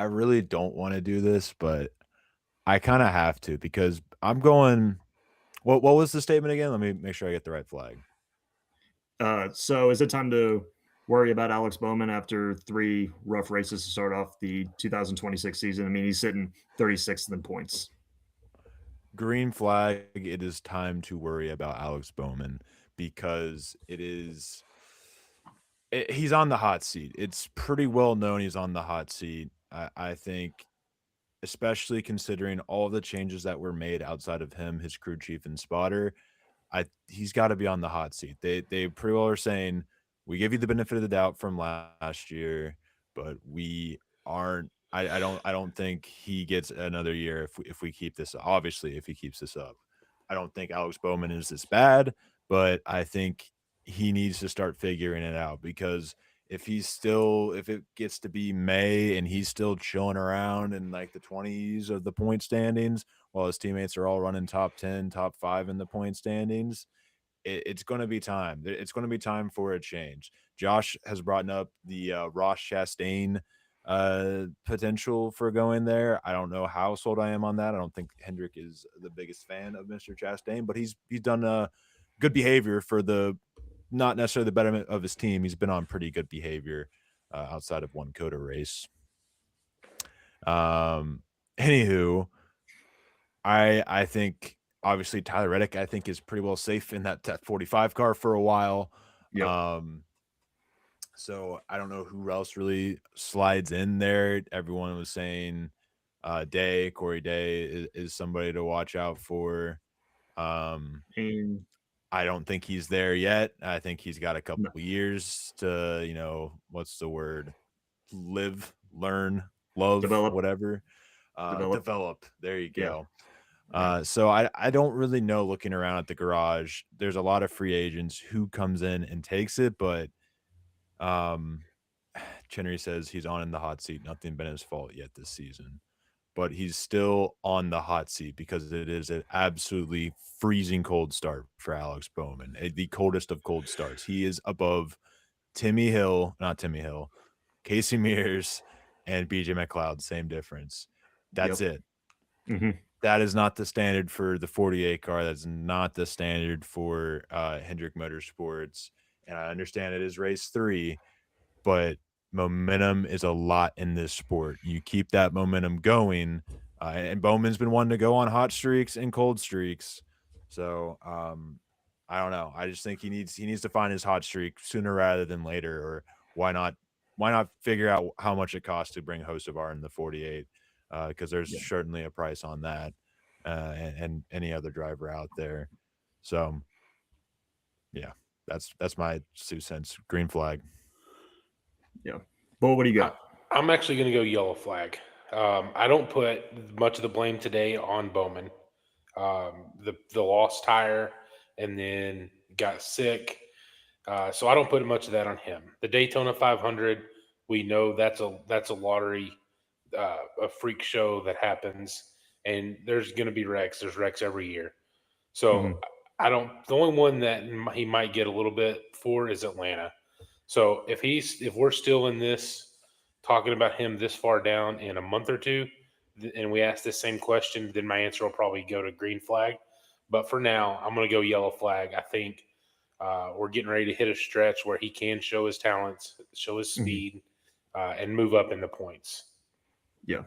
really don't want to do this, but I kind of have to, because I'm going. What was the statement again? Let me make sure I get the right flag. So is it time to worry about Alex Bowman after 3 rough races to start off the 2026 season? He's sitting 36th in points. Green flag. It is time to worry about Alex Bowman, because he's on the hot seat. It's pretty well known he's on the hot seat. I think, especially considering all the changes that were made outside of him, his crew chief and spotter, he's got to be on the hot seat. They pretty well are saying, we give you the benefit of the doubt from last year, but we aren't. I don't think he gets another year if we keep this. Obviously, if he keeps this up, I don't think Alex Bowman is this bad, but I think he needs to start figuring it out, because if it gets to be May and he's still chilling around in like the 20s of the point standings while his teammates are all running top 10, top 5 in the point standings, it's going to be time. It's going to be time for a change. Josh has brought up the Ross Chastain potential for going there. I don't know how sold I am on that. I don't think Hendrick is the biggest fan of Mr. Chastain, but he's done good behavior for the not necessarily the betterment of his team. He's been on pretty good behavior outside of one COTA race. Anywho, I think obviously Tyler Reddick I think is pretty well safe in that 45 car for a while. Yep. So I don't know who else really slides in there. Everyone was saying Corey Day is somebody to watch out for. And I don't think he's there yet. I think he's got a couple no, years to, what's the word? Live, learn, love, develop. whatever. Develop. Develop. There you Yeah. go. Yeah. So I don't really know looking around at the garage. There's a lot of free agents who comes in and takes it, but Chenry says he's on in the hot seat. Nothing been his fault yet this season, but he's still on the hot seat because it is an absolutely freezing cold start for Alex Bowman, the coldest of cold starts. He is above not Timmy Hill, Casey Mears, and BJ McLeod. Same difference. That's Yep. it. Mm-hmm. That is not the standard for the 48 car. That's not the standard for Hendrick Motorsports. And I understand it is race 3, but momentum is a lot in this sport. You keep that momentum going, and Bowman's been wanting to go on hot streaks and cold streaks. So I don't know. I just think he needs to find his hot streak sooner rather than later. Or why not figure out how much it costs to bring Hocevar in the 48? Because there's Yeah. certainly a price on that, and any other driver out there. So yeah, that's my 2 cents. Green flag. Yeah. But what do you got? I'm actually going to go yellow flag. I don't put much of the blame today on Bowman. The lost tire and then got sick. So I don't put much of that on him. The Daytona 500, we know that's a lottery, a freak show that happens, and there's going to be wrecks. There's wrecks every year. So I don't. The only one that he might get a little bit for is Atlanta. So if we're still in this talking about him this far down in a month or two, and we ask this same question, then my answer will probably go to green flag. But for now, I'm going to go yellow flag. I think we're getting ready to hit a stretch where he can show his talents, show his speed, and move up in the points. Yeah.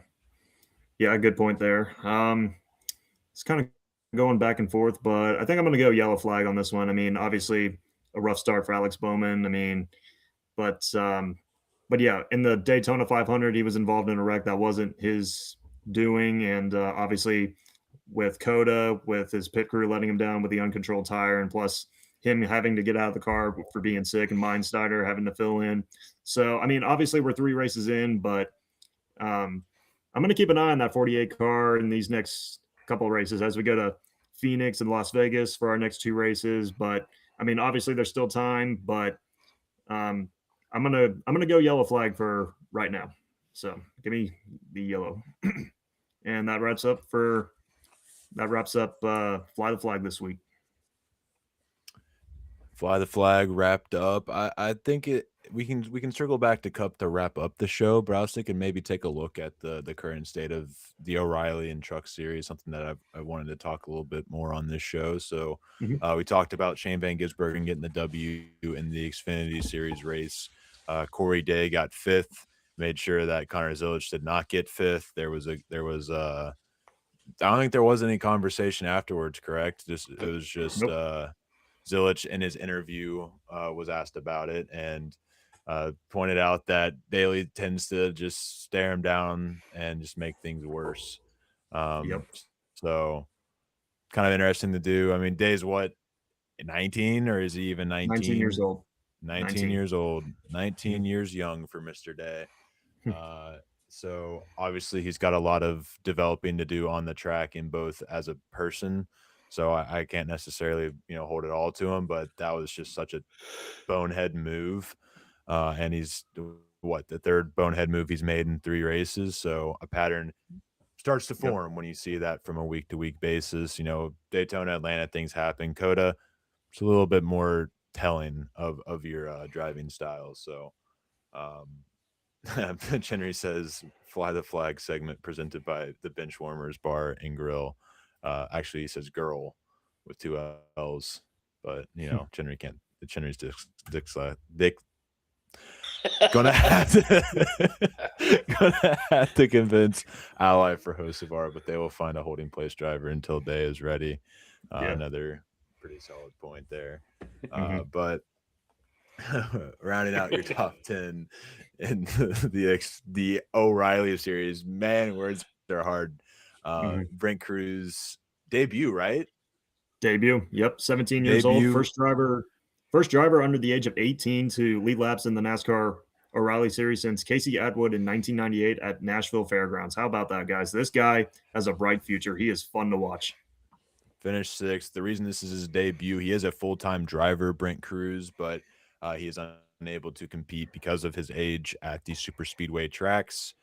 Yeah, good point there. It's kind of going back and forth, but I think I'm going to go yellow flag on this one. I mean, obviously a rough start for Alex Bowman. I mean, but yeah, in the Daytona 500, he was involved in a wreck that wasn't his doing, and obviously with COTA, with his pit crew letting him down with the uncontrolled tire, and plus him having to get out of the car for being sick, and Meinsteiner having to fill in. So, I mean, obviously we're 3 races in, but I'm going to keep an eye on that 48 car in these next couple of races as we go to Phoenix and Las Vegas for our next 2 races. But I mean, obviously there's still time, but I'm gonna go yellow flag for right now. So give me the yellow, and that wraps up fly the flag this week. Fly the flag wrapped up. I think we can circle back to Cup to wrap up the show, but I was thinking maybe take a look at the current state of the O'Reilly and Truck Series, something that I wanted to talk a little bit more on this show. So we talked about Shane Van Gisbergen getting the W in the Xfinity Series race. Corey Day got 5th. Made sure that Connor Zilic did not get 5th. There was I don't think there was any conversation afterwards. Correct? It was just. Nope. Zilic in his interview was asked about it and pointed out that Daly tends to just stare him down and just make things worse. So kind of interesting to do. I mean, Day's what, 19 or is he even 19? 19 years old. 19 years old. 19 years young for Mr. Day. So obviously he's got a lot of developing to do on the track in both as a person. So I can't necessarily, hold it all to him, but that was just such a bonehead move. And he's the 3rd bonehead move he's made in 3 races. So a pattern starts to form when you see that from a week to week basis. Daytona, Atlanta, things happen. COTA, it's a little bit more telling of your driving style. So, Bench Henry says, "Fly the flag" segment presented by the Benchwarmers Bar and Grill. Actually, he says "girl" with two L's, but Henry can't. Henry's dick gonna have to gonna have to convince Ally for Hocevar, but they will find a holding place driver until Day is ready. Yeah. Another pretty solid point there. Mhm. But rounding out your top 10 in the O'Reilly series, man, words are hard. Mhm. Brent Cruz debut, right? Debut. Yep. 17 years old. Debut. First driver under the age of 18 to lead laps in the NASCAR O'Reilly Series since Casey Atwood in 1998 at Nashville Fairgrounds. How about that, guys? This guy has a bright future. He is fun to watch. Finished sixth. The reason this is his debut, he is a full-time driver, Brent Cruz, but he is unable to compete because of his age at the super speedway tracks.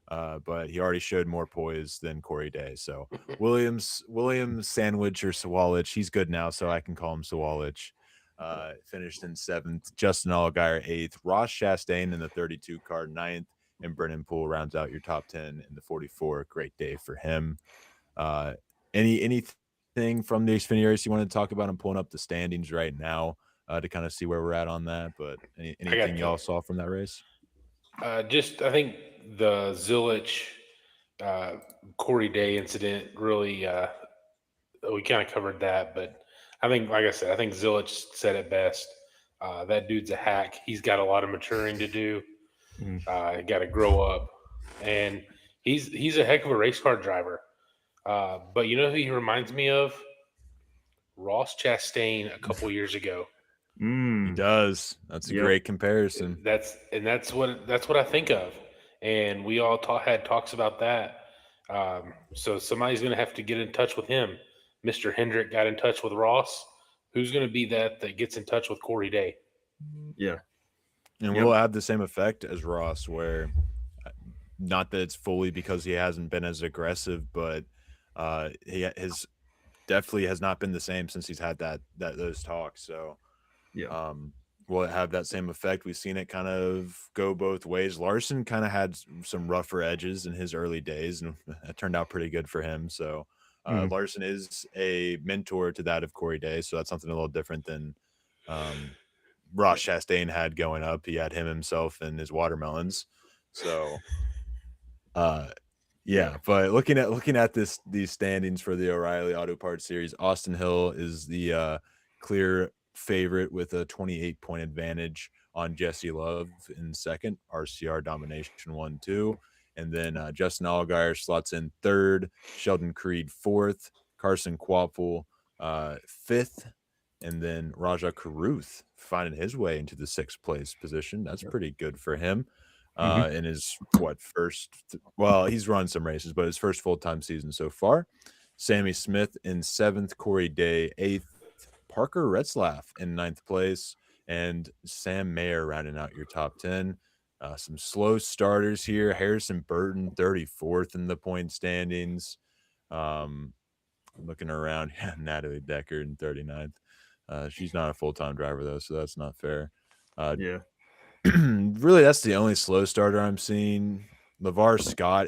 But he already showed more poise than Corey Day. So Williams Sandwich or Sawalich, he's good now, so I can call him Sawalich. Finished in seventh. Justin Allgaier eighth. Ross Chastain in the 32 car ninth, and Brennan Poole rounds out your top 10 in the 44. Great day for him. Anything from the Xfinity race you want to talk about? I'm pulling up the standings right now to kind of see where we're at on that. But anything y'all saw from that race? Just I think the Zilich Corey Day incident really we kind of covered that, but I think, like I said, I think Zilich said it best. That dude's a hack. He's got a lot of maturing to do. Got to grow up, and he's a heck of a race car driver. But you know who he reminds me of? Ross Chastain a couple years ago. He does. That's a great comparison. That's what I think of, and we all had talks about that. So somebody's going to have to get in touch with him. Mr. Hendrick got in touch with Ross. Who's going to be that gets in touch with Corey Day? Yeah, and we'll have the same effect as Ross, where not that it's fully because he hasn't been as aggressive, but he definitely has not been the same since he's had those talks. So will it have that same effect? We've seen it kind of go both ways. Larson kind of had some rougher edges in his early days, and it turned out pretty good for him. So Larson is a mentor to that of Corey Day, so that's something a little different than Ross Chastain had going up. He had him himself and his watermelons. So but looking at these standings for the O'Reilly Auto Parts Series, Austin Hill is the clear favorite with a 28-point advantage on Jesse Love in second. RCR domination 1-2, and then Justin Allgaier slots in third. Sheldon Creed fourth. Carson Kvapil fifth, and then Raja Caruth finding his way into the sixth place position. That's pretty good for him. In his he's run some races, but his first full-time season so far. Sammy Smith in seventh, Corey Day eighth, Parker Retzlaff in ninth place, and Sam Mayer rounding out your top 10. Some slow starters here. Harrison Burton 34th in the point standings. Looking around, Natalie Decker in 39th. She's not a full-time driver though, so that's not fair. Really, that's the only slow starter I'm seeing. LeVar Scott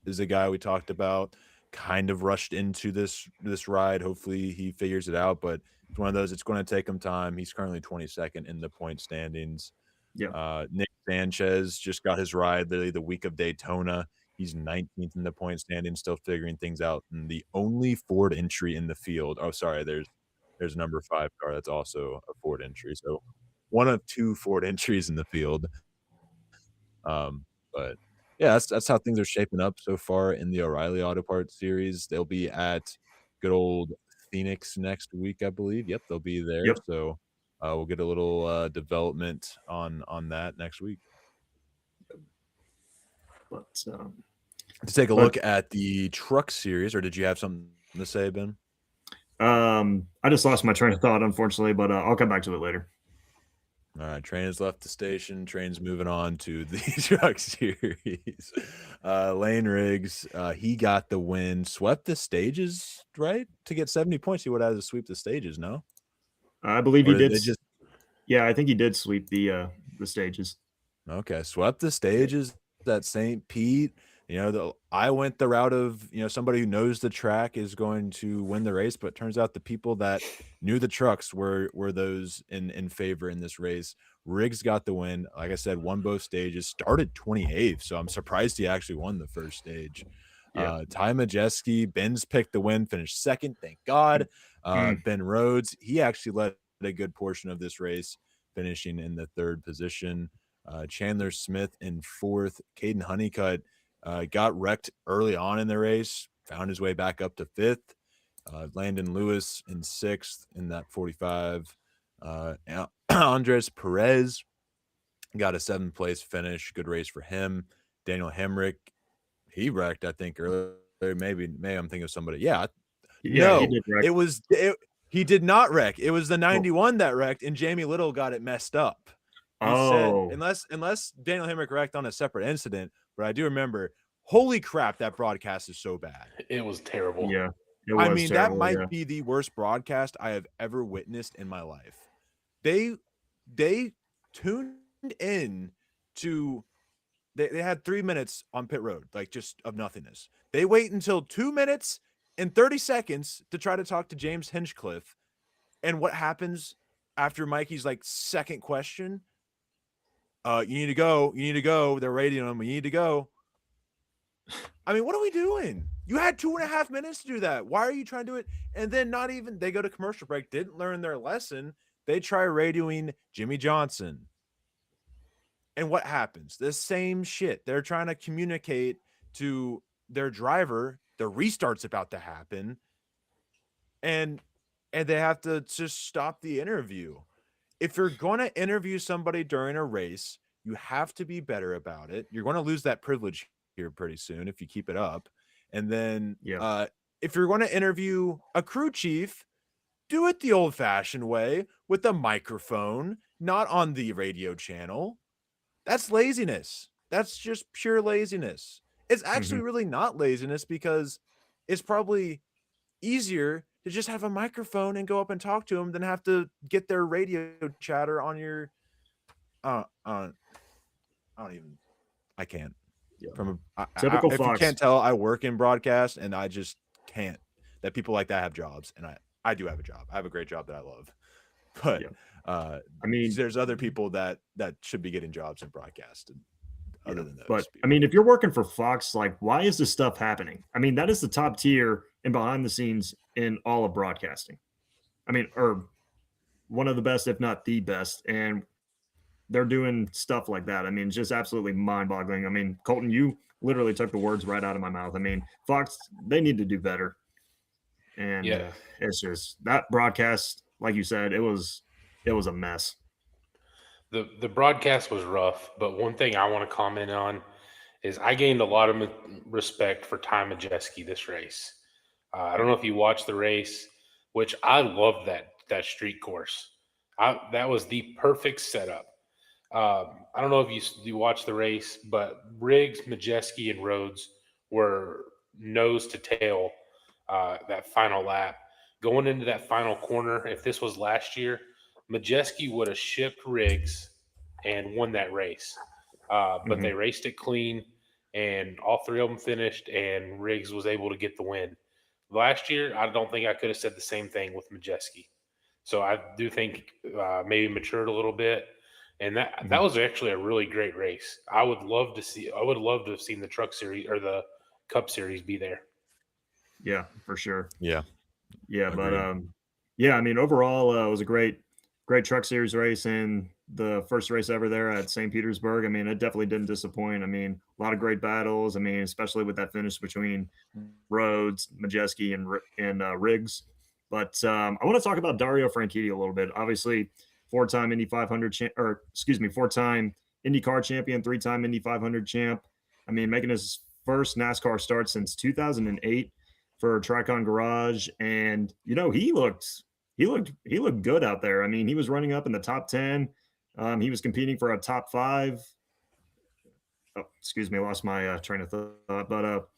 is a guy we talked about, kind of rushed into this ride. Hopefully he figures it out, but it's one of those, it's going to take him time. He's currently 22nd in the point standings. Nick Sanchez just got his ride literally the week of Daytona. He's 19th in the point standings, still figuring things out. And the only Ford entry in the field. Oh, sorry, there's a number 5 car that's also a Ford entry. So one of 2 Ford entries in the field. But yeah, that's how things are shaping up so far in the O'Reilly Auto Parts Series. They'll be at good old Phoenix next week, I believe. Yep, they'll be there. So we'll get a little development on that next week. But to take a look at the truck series, or did you have something to say, Ben? I just lost my train of thought, unfortunately, but I'll come back to it later. All right, train has left the station. Train's moving on to the truck series. Lane Riggs, he got the win, swept the stages, right? To get 70 points, he would have to sweep the stages, no? I believe Or he did did. they just Yeah, I think he did sweep the stages. okay, swept the stages at St. Pete. I went the route of, somebody who knows the track is going to win the race, but it turns out the people that knew the trucks were those in favor in this race. Riggs got the win. Like I said, won both stages, started 28th, so I'm surprised he actually won the first stage. Yeah. Ty Majeski, Ben's picked the win, finished second, thank God. Ben Rhodes, he actually led a good portion of this race, finishing in the third position. Chandler Smith in fourth. Caden Honeycutt got wrecked early on in the race, found his way back up to fifth. Landon Lewis in sixth in that 45. Andres Perez got a seventh place finish. Good race for him. Daniel Hemrick, he wrecked, I think, earlier. Maybe I'm thinking of somebody. Yeah. Yeah, he No, did wreck. he did not wreck. It was the 91 that wrecked, and Jamie Little got it messed up. He said, unless Daniel Hemrick wrecked on a separate incident, but I do remember, holy crap, that broadcast is so bad. It was terrible. Yeah, it was terrible, that might be the worst broadcast I have ever witnessed in my life. They tuned in to they had 3 minutes on pit road, like just of nothingness. They wait until 2 minutes and 30 seconds to try to talk to James Hinchcliffe. And what happens after Mikey's like second question? You need to go. You need to go. They're radioing him. You need to go. I mean, what are we doing? You had 2.5 minutes to do that. Why are you trying to do it? And then they go to commercial break, didn't learn their lesson. They try radioing Jimmy Johnson. And what happens? The same shit. They're trying to communicate to their driver. The restart's about to happen. And they have to just stop the interview. If you're going to interview somebody during a race, you have to be better about it. You're going to lose that privilege here pretty soon if you keep it up. And then if you're going to interview a crew chief, do it the old-fashioned way with a microphone, not on the radio channel. That's laziness. That's just pure laziness. It's actually really not laziness, because it's probably easier to just have a microphone and go up and talk to them than have to get their radio chatter on your I can't. Yeah. Typical if Fox. you can't tell, I work in broadcast, and I just can't that people like that have jobs, and I do have a job. I have a great job that I love. But I mean, there's other people that should be getting jobs in broadcast other than those. But I mean, if you're working for Fox, like, why is this stuff happening? I mean, that is the top tier and behind the scenes in all of broadcasting. I mean, or one of the best, if not the best. And they're doing stuff like that. I mean, just absolutely mind-boggling. I mean, Colton, you literally took the words right out of my mouth. I mean, Fox, they need to do better. And it's just that broadcast, like you said, it was a mess. The broadcast was rough, but one thing I want to comment on is I gained a lot of respect for Ty Majeski this race. I don't know if you watched the race, which I love that street course. That was the perfect setup. I don't know if you watched the race, but Riggs, Majeski, and Rhodes were nose to tail that final lap. Going into that final corner, if this was last year, Majeski would have shipped Riggs and won that race. But they raced it clean, and all three of them finished, and Riggs was able to get the win. Last year, I don't think I could have said the same thing with Majeski. So I do think maybe matured a little bit. And that was actually a really great race. I would love to have seen the Truck Series or the Cup Series be there. Yeah, for sure. Yeah. Agreed. But I mean, overall, it was a great Truck Series race, and the first race ever there at St. Petersburg. I mean, it definitely didn't disappoint. I mean, a lot of great battles. I mean, especially with that finish between Rhodes, Majeski, and Riggs. But I want to talk about Dario Franchitti a little bit. Obviously, four-time Indy 500 four-time IndyCar champion, three-time Indy 500 champ. I mean, making his first NASCAR start since 2008 for Tricon Garage, and he looked good out there. I mean, he was running up in the top 10. He was competing for a top 5. Oh, excuse me, I lost my train of thought. But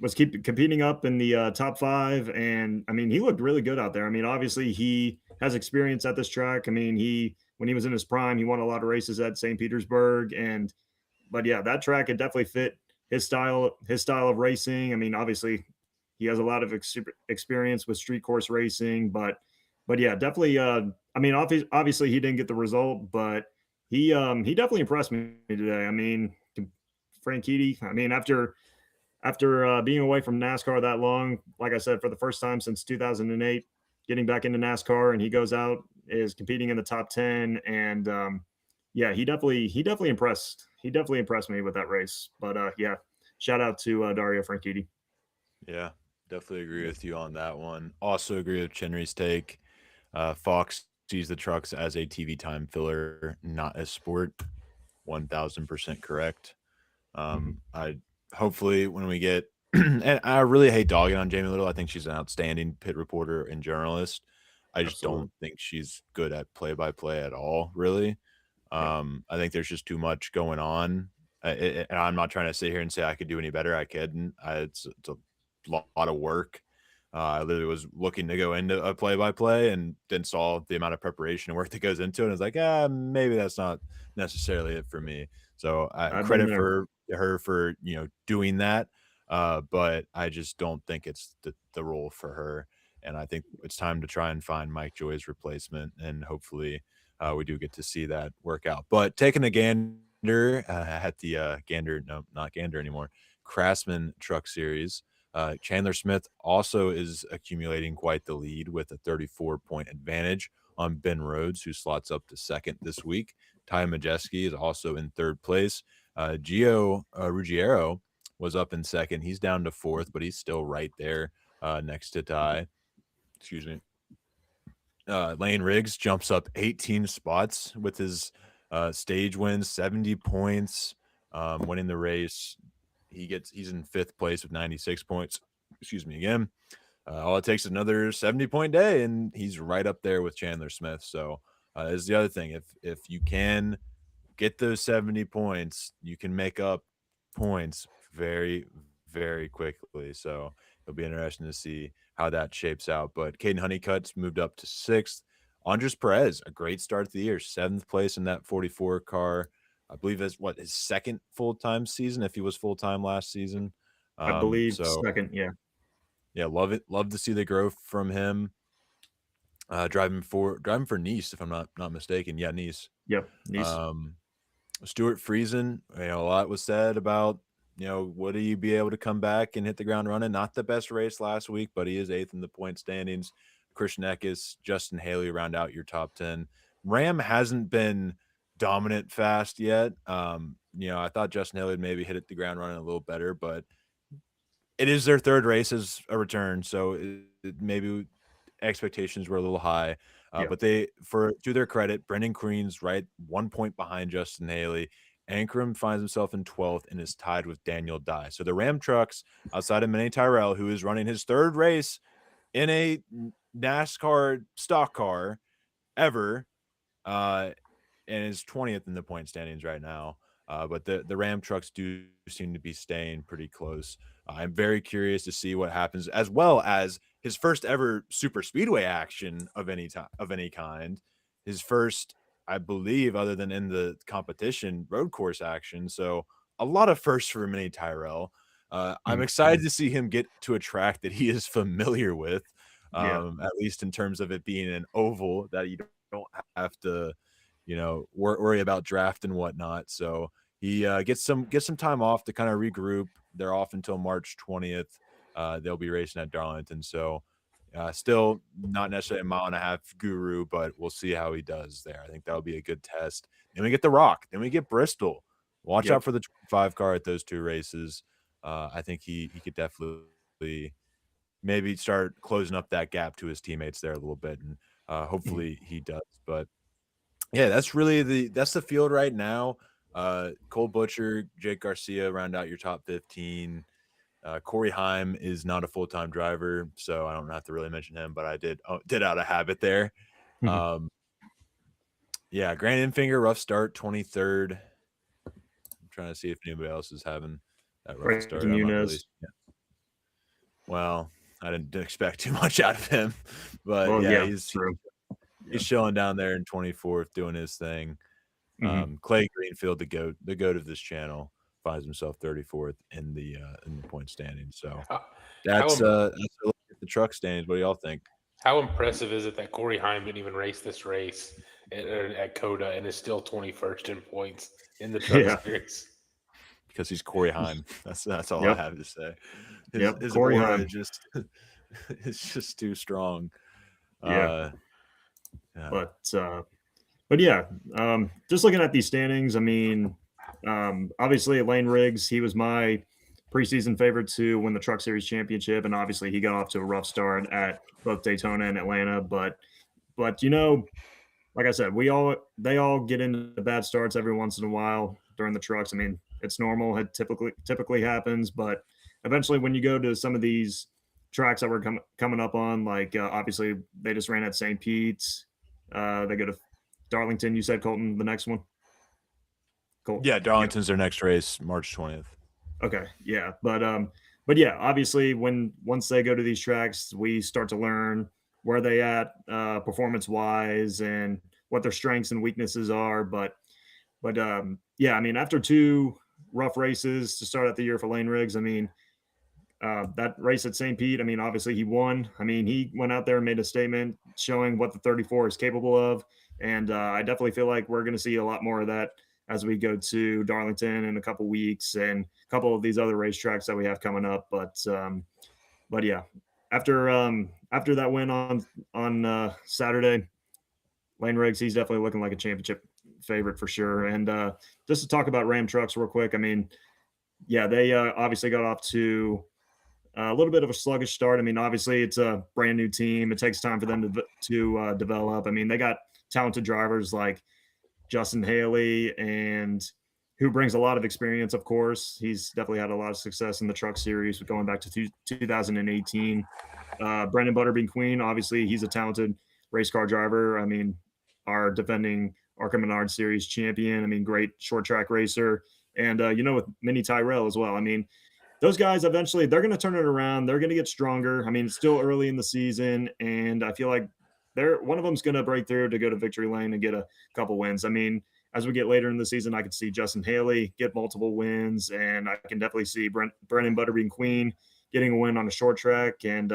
was keep competing up in the top 5, and I mean, he looked really good out there. I mean, obviously, he has experience at this track. I mean, he when he was in his prime, he won a lot of races at St. Petersburg, and but yeah, that track it definitely fit his style of racing. I mean, obviously, he has a lot of experience with street course racing, but yeah, definitely. I mean, obviously, he didn't get the result, but he definitely impressed me today. I mean, Franchitti. I mean, after being away from NASCAR that long, like I said, for the first time since 2008, getting back into NASCAR, and he goes out is competing in the top 10, and yeah, he definitely impressed. He definitely impressed me with that race. But yeah, shout out to Dario Franchitti. Yeah, definitely agree with you on that one. Also agree with Chenry's take. Fox sees the trucks as a TV time filler, not a sport. 1000% correct. Mhm. I hopefully when we get and I really hate dogging on Jamie Little. I think she's an outstanding pit reporter and journalist. I just Absolutely. don't think she's good at play by play at all, really. Yeah. I think there's just too much going on. And I'm not trying to sit here and say I could do any better. I couldn't. It's a lot of work. I literally was looking to go into a play by play and then saw the amount of preparation and work that goes into it. And I was like, maybe that's not necessarily it for me. So I've been credit there. for her for doing that. But I just don't think it's the role for her. And I think it's time to try and find Mike Joy's replacement, and hopefully we do get to see that work out. But taking a gander at the Gander, no, not Gander anymore, Craftsman Truck Series. Chandler Smith also is accumulating quite the lead with a 34-point advantage on Ben Rhodes, who slots up to second this week. Ty Majeski is also in third place. Gio Ruggiero was up in second. He's down to fourth, but he's still right there next to Ty. Excuse me. Lane Riggs jumps up 18 spots with his stage win, 70 points, winning the race. He's in fifth place with 96 points. Excuse me again. All it takes is another 70-point day, and he's right up there with Chandler Smith. So is the other thing. If you can get those 70 points, you can make up points very, very quickly. So it'll be interesting to see how that shapes out. But Caden Honeycutt's moved up to sixth. Andres Perez, a great start to the year, seventh place in that 44 car. I believe that's what his second full-time season, if he was full-time last season. I believe So second. Yeah. yeah, love it. Love to see the growth from him. Driving for Nice, if I'm not mistaken. Yeah, Nice. Yep. Nice. Stuart Friesen, a lot was said about, would he be able to come back and hit the ground running? Not the best race last week, but he is eighth in the point standings. Christian Eckes, Justin Haley round out your top 10. Ram hasn't been dominant fast yet. I thought Justin Haley would maybe hit the ground running a little better, but it is their third race as a return, so maybe expectations were a little high. Yeah. But to their credit, Brendan Green's right 1 point behind Justin Haley. Ankrum finds himself in 12th and is tied with Daniel Dye. So the Ram trucks, outside of Minnie Tyrell, who is running his third race in a NASCAR stock car ever, uh, and is 20th in the point standings right now. But the Ram trucks do seem to be staying pretty close. I'm very curious to see what happens, as well as his first ever super speedway action of any kind. His first, I believe, other than in the competition, road course action. So a lot of firsts for Minnie Tyrell. I'm Mhm. excited to see him get to a track that he is familiar with, Yeah. at least in terms of it being an oval that you don't have to, worry about draft and whatnot. So he gets some time off to kind of regroup. They're off until March 20th. They'll be racing at Darlington. So still not necessarily a mile and a half guru, but we'll see how he does there. I think that'll be a good test. Then we get the Rock. Then we get Bristol. Watch Yep. out for the 25 car at those two races. I think he could definitely maybe start closing up that gap to his teammates there a little bit, and Mhm. hopefully he does. But yeah, that's the field right now. Cole Butcher, Jake Garcia round out your top 15. Corey Heim is not a full-time driver, so I don't have to really mention him, but I did out of habit there. Mhm. Um, yeah, Grant Enfinger, rough start, 23rd. I'm trying to see if anybody else is having that rough start. Frankie I'm not really. Muniz. Yeah. Well, I didn't expect too much out of him, but Well, yeah, yeah, he's true. he's chilling down there in 24th doing his thing. Hmm. Clay Greenfield, the goat of this channel, finds himself 34th in the point standing. So How, how, that's im- that's a look at the truck standings. What do y'all think? how impressive is it that Corey Heim didn't even race this race at COTA and is still 21st in points in the truck Yeah. series? Because he's Corey Heim. That's all I Yep. have to say. Yep. His Corey aura Heim. just it's just too strong. Yeah. Uh, yeah. But yeah, just looking at these standings, I mean, obviously Lane Riggs, he was my preseason favorite to win the Truck Series championship, and obviously he got off to a rough start at both Daytona and Atlanta. But like I said, they all get into bad starts every once in a while during the trucks. I mean, it's normal. It typically happens, but eventually, when you go to some of these tracks that we're coming up on, like obviously they just ran at St. Pete's. They go to Darlington. You said Colton, the next one. Cool. Yeah, Yep. Darlington's their next race, March 20th. Okay. Yeah. But yeah, obviously once they go to these tracks, we start to learn where they at performance wise and what their strengths and weaknesses are. But yeah, I mean, after two rough races to start out the year for Lane Riggs, I mean, that race at St. Pete, I mean, obviously he won. I mean, he went out there and made a statement showing what the 34 is capable of. And I definitely feel like we're going to see a lot more of that as we go to Darlington in a couple weeks and a couple of these other racetracks that we have coming up. But yeah, after that win on Saturday, Lane Riggs, he's definitely looking like a championship favorite for sure. And just to talk about Ram trucks real quick, I mean, yeah, they obviously got off to a little bit of a sluggish start. I mean, obviously it's a brand new team. It takes time for them to develop. I mean, they got talented drivers like Justin Haley and who brings a lot of experience. Of course, he's definitely had a lot of success in the truck series going back to 2018. Brendan Butterbean Queen, obviously, he's a talented race car driver. I mean, our defending ARCA Menard Series champion. I mean, great short track racer. And, with Minnie Tyrell as well. I mean, those guys eventually they're going to turn it around. They're going to get stronger. I mean, it's still early in the season, and I feel like one of them's going to break through to go to victory lane and get a couple wins. I mean, as we get later in the season, I could see Justin Haley get multiple wins, and I can definitely see Brennan Butterbean Queen getting a win on a short track, and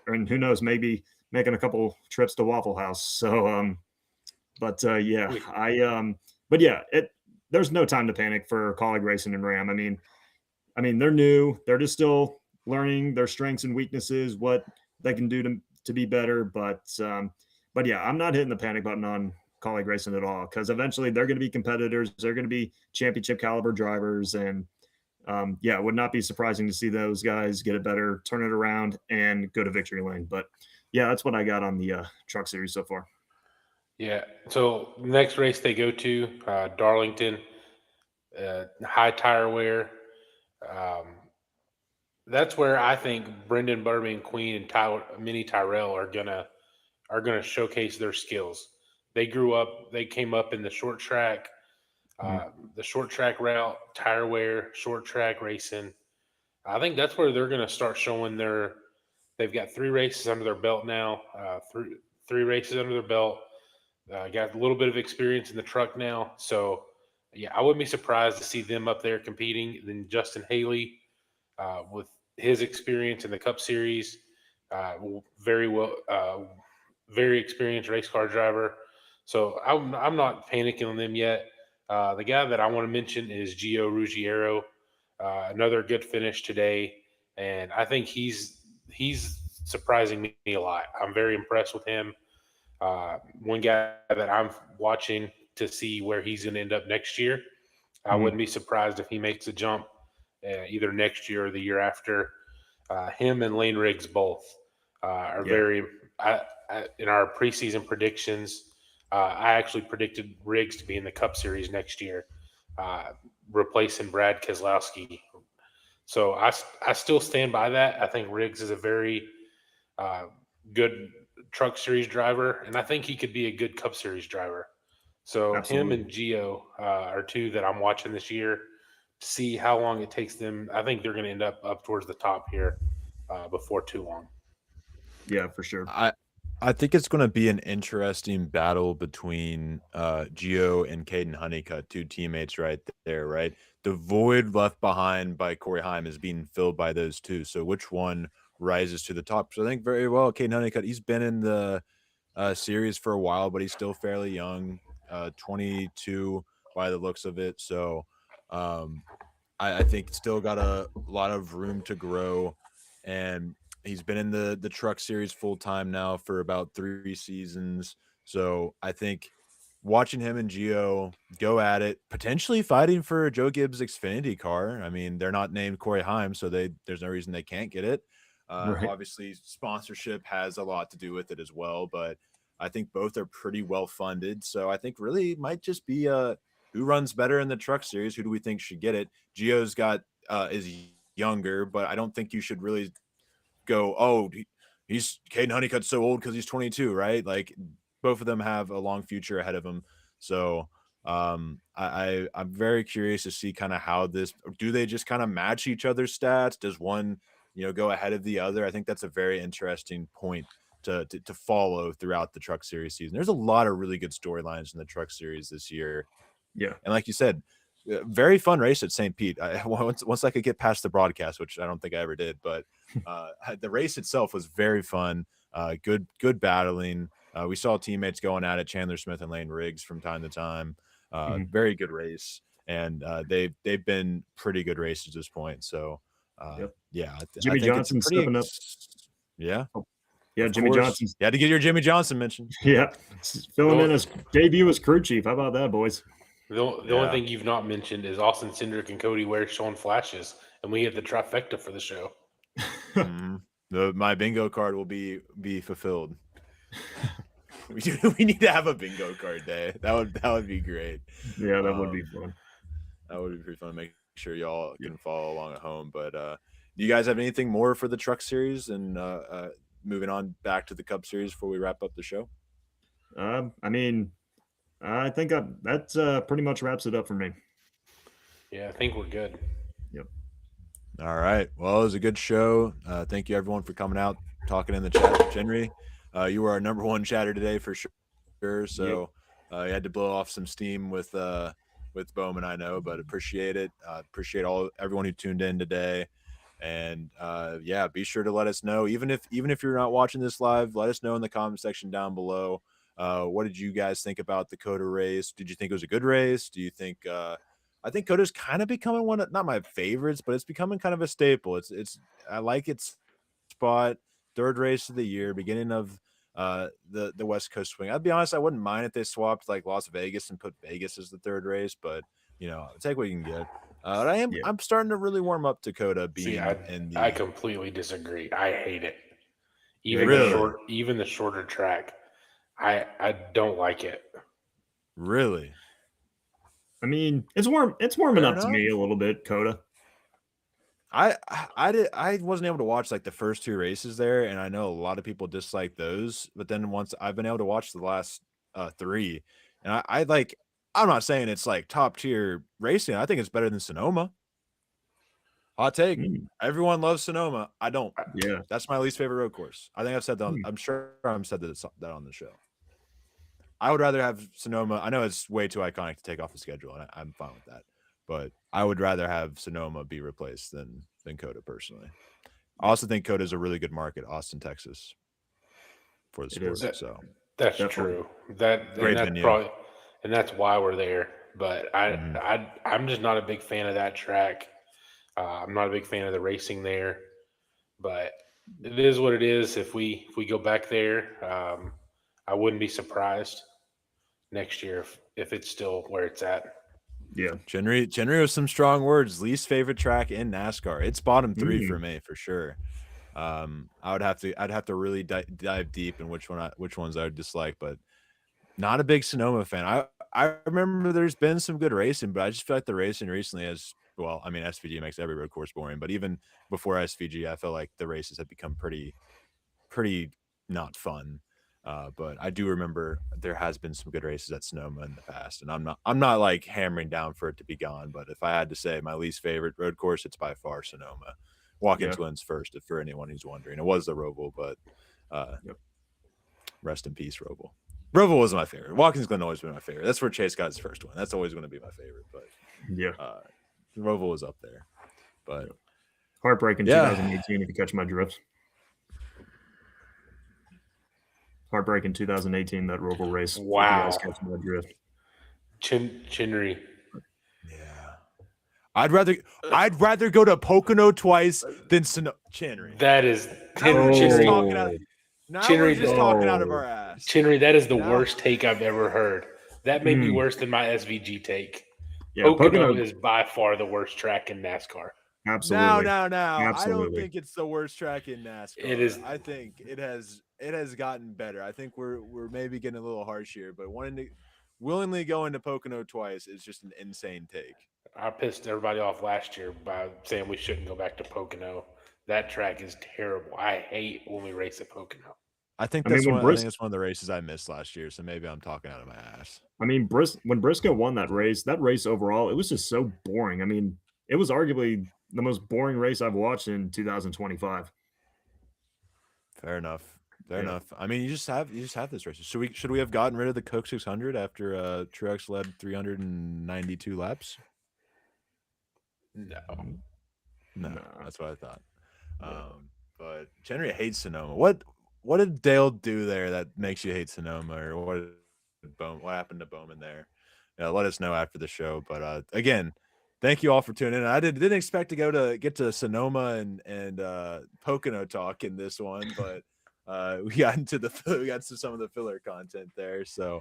who knows, maybe making a couple trips to Waffle House. So, yeah, but yeah, there's no time to panic for Colleague Racing and Ram. I mean, they're new. They're just still learning their strengths and weaknesses, what they can do to be better. But yeah, I'm not hitting the panic button on Colleague Racing at all because eventually they're going to be competitors. They're going to be championship caliber drivers, and yeah, it would not be surprising to see those guys get it better, turn it around, and go to victory lane. But yeah, that's what I got on the truck series so far. Yeah. So next race they go to Darlington, high tire wear. Um, that's where I think Brendan Butterbean Queen and Minnie Tyrell are gonna showcase their skills. They came up in the short track route, tire wear, short track racing. I think that's where they're gonna start showing their. They've got 3 races under their belt now. Three races under their belt. Got a little bit of experience in the truck now, so yeah, I wouldn't be surprised to see them up there competing. Then Justin Haley, with his experience in the Cup Series, very well, very experienced race car driver. So I'm not panicking on them yet. The guy that I want to mention is Gio Ruggiero, another good finish today, and I think he's surprising me a lot. I'm very impressed with him. One guy that I'm watching to see where he's going to end up next year. I Mhm. wouldn't be surprised if he makes a jump either next year or the year after. Him and Lane Riggs both are Yeah, very. In our preseason predictions, I actually predicted Riggs to be in the Cup Series next year, uh, replacing Brad Keselowski. So I still stand by that. I think Riggs is a very uh, good truck series driver, and I think he could be a good Cup Series driver. So him absolutely. and Gio are two that I'm watching this year to see how long it takes them. I think they're going to end up towards the top here. before too long. Yeah, for sure. I think it's going to be an interesting battle between Gio and Caden Honeycutt, two teammates right there, right? The void left behind by Corey Heim is being filled by those two. So which one rises to the top? So I think very well, Caden Honeycutt, he's been in the series for a while, but he's still fairly young, 22 by the looks of it. So um, I think still got a lot of room to grow, and he's been in the truck series full time now for about 3 seasons. So I think watching him and Gio go at it, potentially fighting for Joe Gibbs' Xfinity car. I mean, they're not named Corey Heim, so there's no reason they can't get it. Right. Obviously, sponsorship has a lot to do with it as well, but I think both are pretty well funded. So I think really it might just be who runs better in the truck series. Who do we think should get it? Gio's got is younger, but I don't think you should really go, oh, he's Caden Honeycutt's so old because he's 22, right? Like both of them have a long future ahead of them. So I'm very curious to see kind of how this do they just kind of match each other's stats? Does one go ahead of the other? I think that's a very interesting point to follow throughout the truck series season. There's a lot of really good storylines in the truck series this year. Yeah. And like you said, very fun race at St. Pete. Once I could get past the broadcast, which I don't think I ever did, but the race itself was very fun. Good battling. We saw teammates going at it, Chandler Smith and Lane Riggs from time to time. Very good race, and they've been pretty good races at this point. So yeah, Jimmy I think Johnson it's pretty stepping up. Yeah. Yeah, Of Jimmy course. Johnson's You had to get your Jimmy Johnson mention. yeah, filling in his debut as crew chief. How about that, boys? The only thing you've not mentioned is Austin Cindric and Cody Ware showing flashes, and we get the trifecta for the show. My bingo card will be fulfilled. We need to have a bingo card day. That would be great. Yeah, that would be fun. That would be pretty fun to make sure y'all can follow along at home. But do you guys have anything more for the truck series and moving on back to the Cup series before we wrap up the show? I mean, I think that pretty much wraps it up for me. Yeah, I think we're good. Yep. All right. Well, it was a good show. Thank you everyone for coming out, talking in the chat. Henry, you were our number one chatter today for sure. So you had to blow off some steam with Bowman, I know, but appreciate it. Appreciate everyone who tuned in today. And be sure to let us know. Even if you're not watching this live, let us know in the comment section down below. What did you guys think about the COTA race? Did you think it was a good race? Do you think I think COTA's kind of becoming one of not my favorites, but it's becoming kind of a staple. I like its spot, third race of the year, beginning of the West Coast swing. I'd be honest, I wouldn't mind if they swapped like Las Vegas and put Vegas as the third race, but take what you can get. I'm starting to really warm up to COTA being I completely disagree. I hate it. Even the shorter track. I don't like it. Really? I mean, it's warming up to me a little bit, COTA. I wasn't able to watch like the first two races there, and I know a lot of people dislike those, but then once I've been able to watch the last 3, and I'm not saying it's like top tier racing. I think it's better than Sonoma. Hot take. Everyone loves Sonoma. I don't. Yeah. That's my least favorite road course. I think I've said that. I'm sure I've said that on the show. I would rather have Sonoma. I know it's way too iconic to take off the schedule, and I'm fine with that. But I would rather have Sonoma be replaced than COTA personally. I also think COTA is a really good market, Austin, Texas, for the sport. That's true. Great venue. And that's why we're there. But I'm just not a big fan of that track. I'm not a big fan of the racing there. But it is what it is. If we go back there, I wouldn't be surprised next year if it's still where it's at. Yeah. Chenry with some strong words. Least favorite track in NASCAR. It's bottom 3 for me for sure. I'd have to really dive deep in which ones I would dislike, but not a big Sonoma fan. I remember there's been some good racing, but I just feel like the racing recently has SVG makes every road course boring, but even before SVG, I felt like the races had become pretty not fun. But I do remember there has been some good races at Sonoma in the past, and I'm not like hammering down for it to be gone. But if I had to say my least favorite road course, it's by far Sonoma. Watkins wins first, if for anyone who's wondering. It was the Roval, but rest in peace, Roval. Roval was my favorite. Watkins Glen always been my favorite. That's where Chase got his first one. That's always going to be my favorite. But Roval was up there. But heartbreaking 2018 if you catch my drift. Heartbreaking 2018 that Roval race. Wow. If you guys catch my drift. Chinnery. Yeah. I'd rather go to Pocono twice than Chinnery. That is Now we're just talking out of our ass. Chinnery, that is the worst take I've ever heard. That may be worse than my SVG take. Yeah, Pocono is by far the worst track in NASCAR. Absolutely. No. Absolutely. I don't think it's the worst track in NASCAR. It is. I think it has gotten better. I think we're maybe getting a little harsh here, but willingly going to Pocono twice is just an insane take. I pissed everybody off last year by saying we shouldn't go back to Pocono. That track is terrible. I hate when we race at Pocono. I think that's one of the races I missed last year, so maybe I'm talking out of my ass. I mean, when Briscoe won that race overall, it was just so boring. I mean, it was arguably the most boring race I've watched in 2025. Fair enough. I mean, you just have this race. Should we have gotten rid of the Coke 600 after Truex led 392 laps? No, that's what I thought. But Chenry hates Sonoma. What did Dale do there that makes you hate Sonoma, or what happened to Bowman there? Let us know after the show. But again, thank you all for tuning in. I didn't expect to get to Sonoma and Pocono talk in this one, but we got to some of the filler content there. So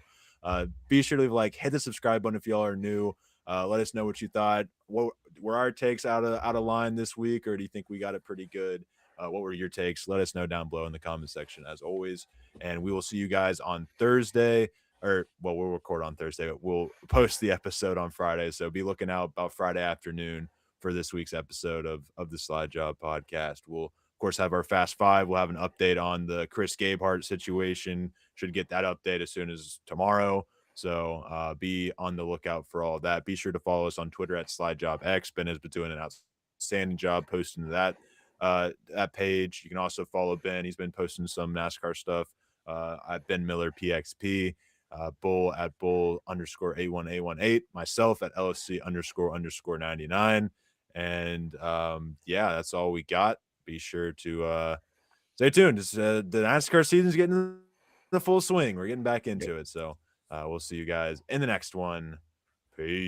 be sure to leave hit the subscribe button if y'all are new. Let us know what you thought. What were our takes out of line this week, or do you think we got it pretty good? What were your takes? Let us know down below in the comment section as always. And we will see you guys on Thursday. We'll record on Thursday. We'll post the episode on Friday. So be looking out about Friday afternoon for this week's episode of the Slide Job podcast. We'll, of course, have our Fast Five. We'll have an update on the Chris Gabehart situation. Should get that update as soon as tomorrow. So be on the lookout for all of that. Be sure to follow us on Twitter at SlideJobX. Ben has been doing an outstanding job posting to that page. You can also follow Ben. He's been posting some NASCAR stuff at Ben Miller PXP, Bull at Bull _81818, myself at LSC __99. And that's all we got. Be sure to stay tuned. The NASCAR season's getting the full swing. We're getting back into it. So we'll see you guys in the next one. Peace.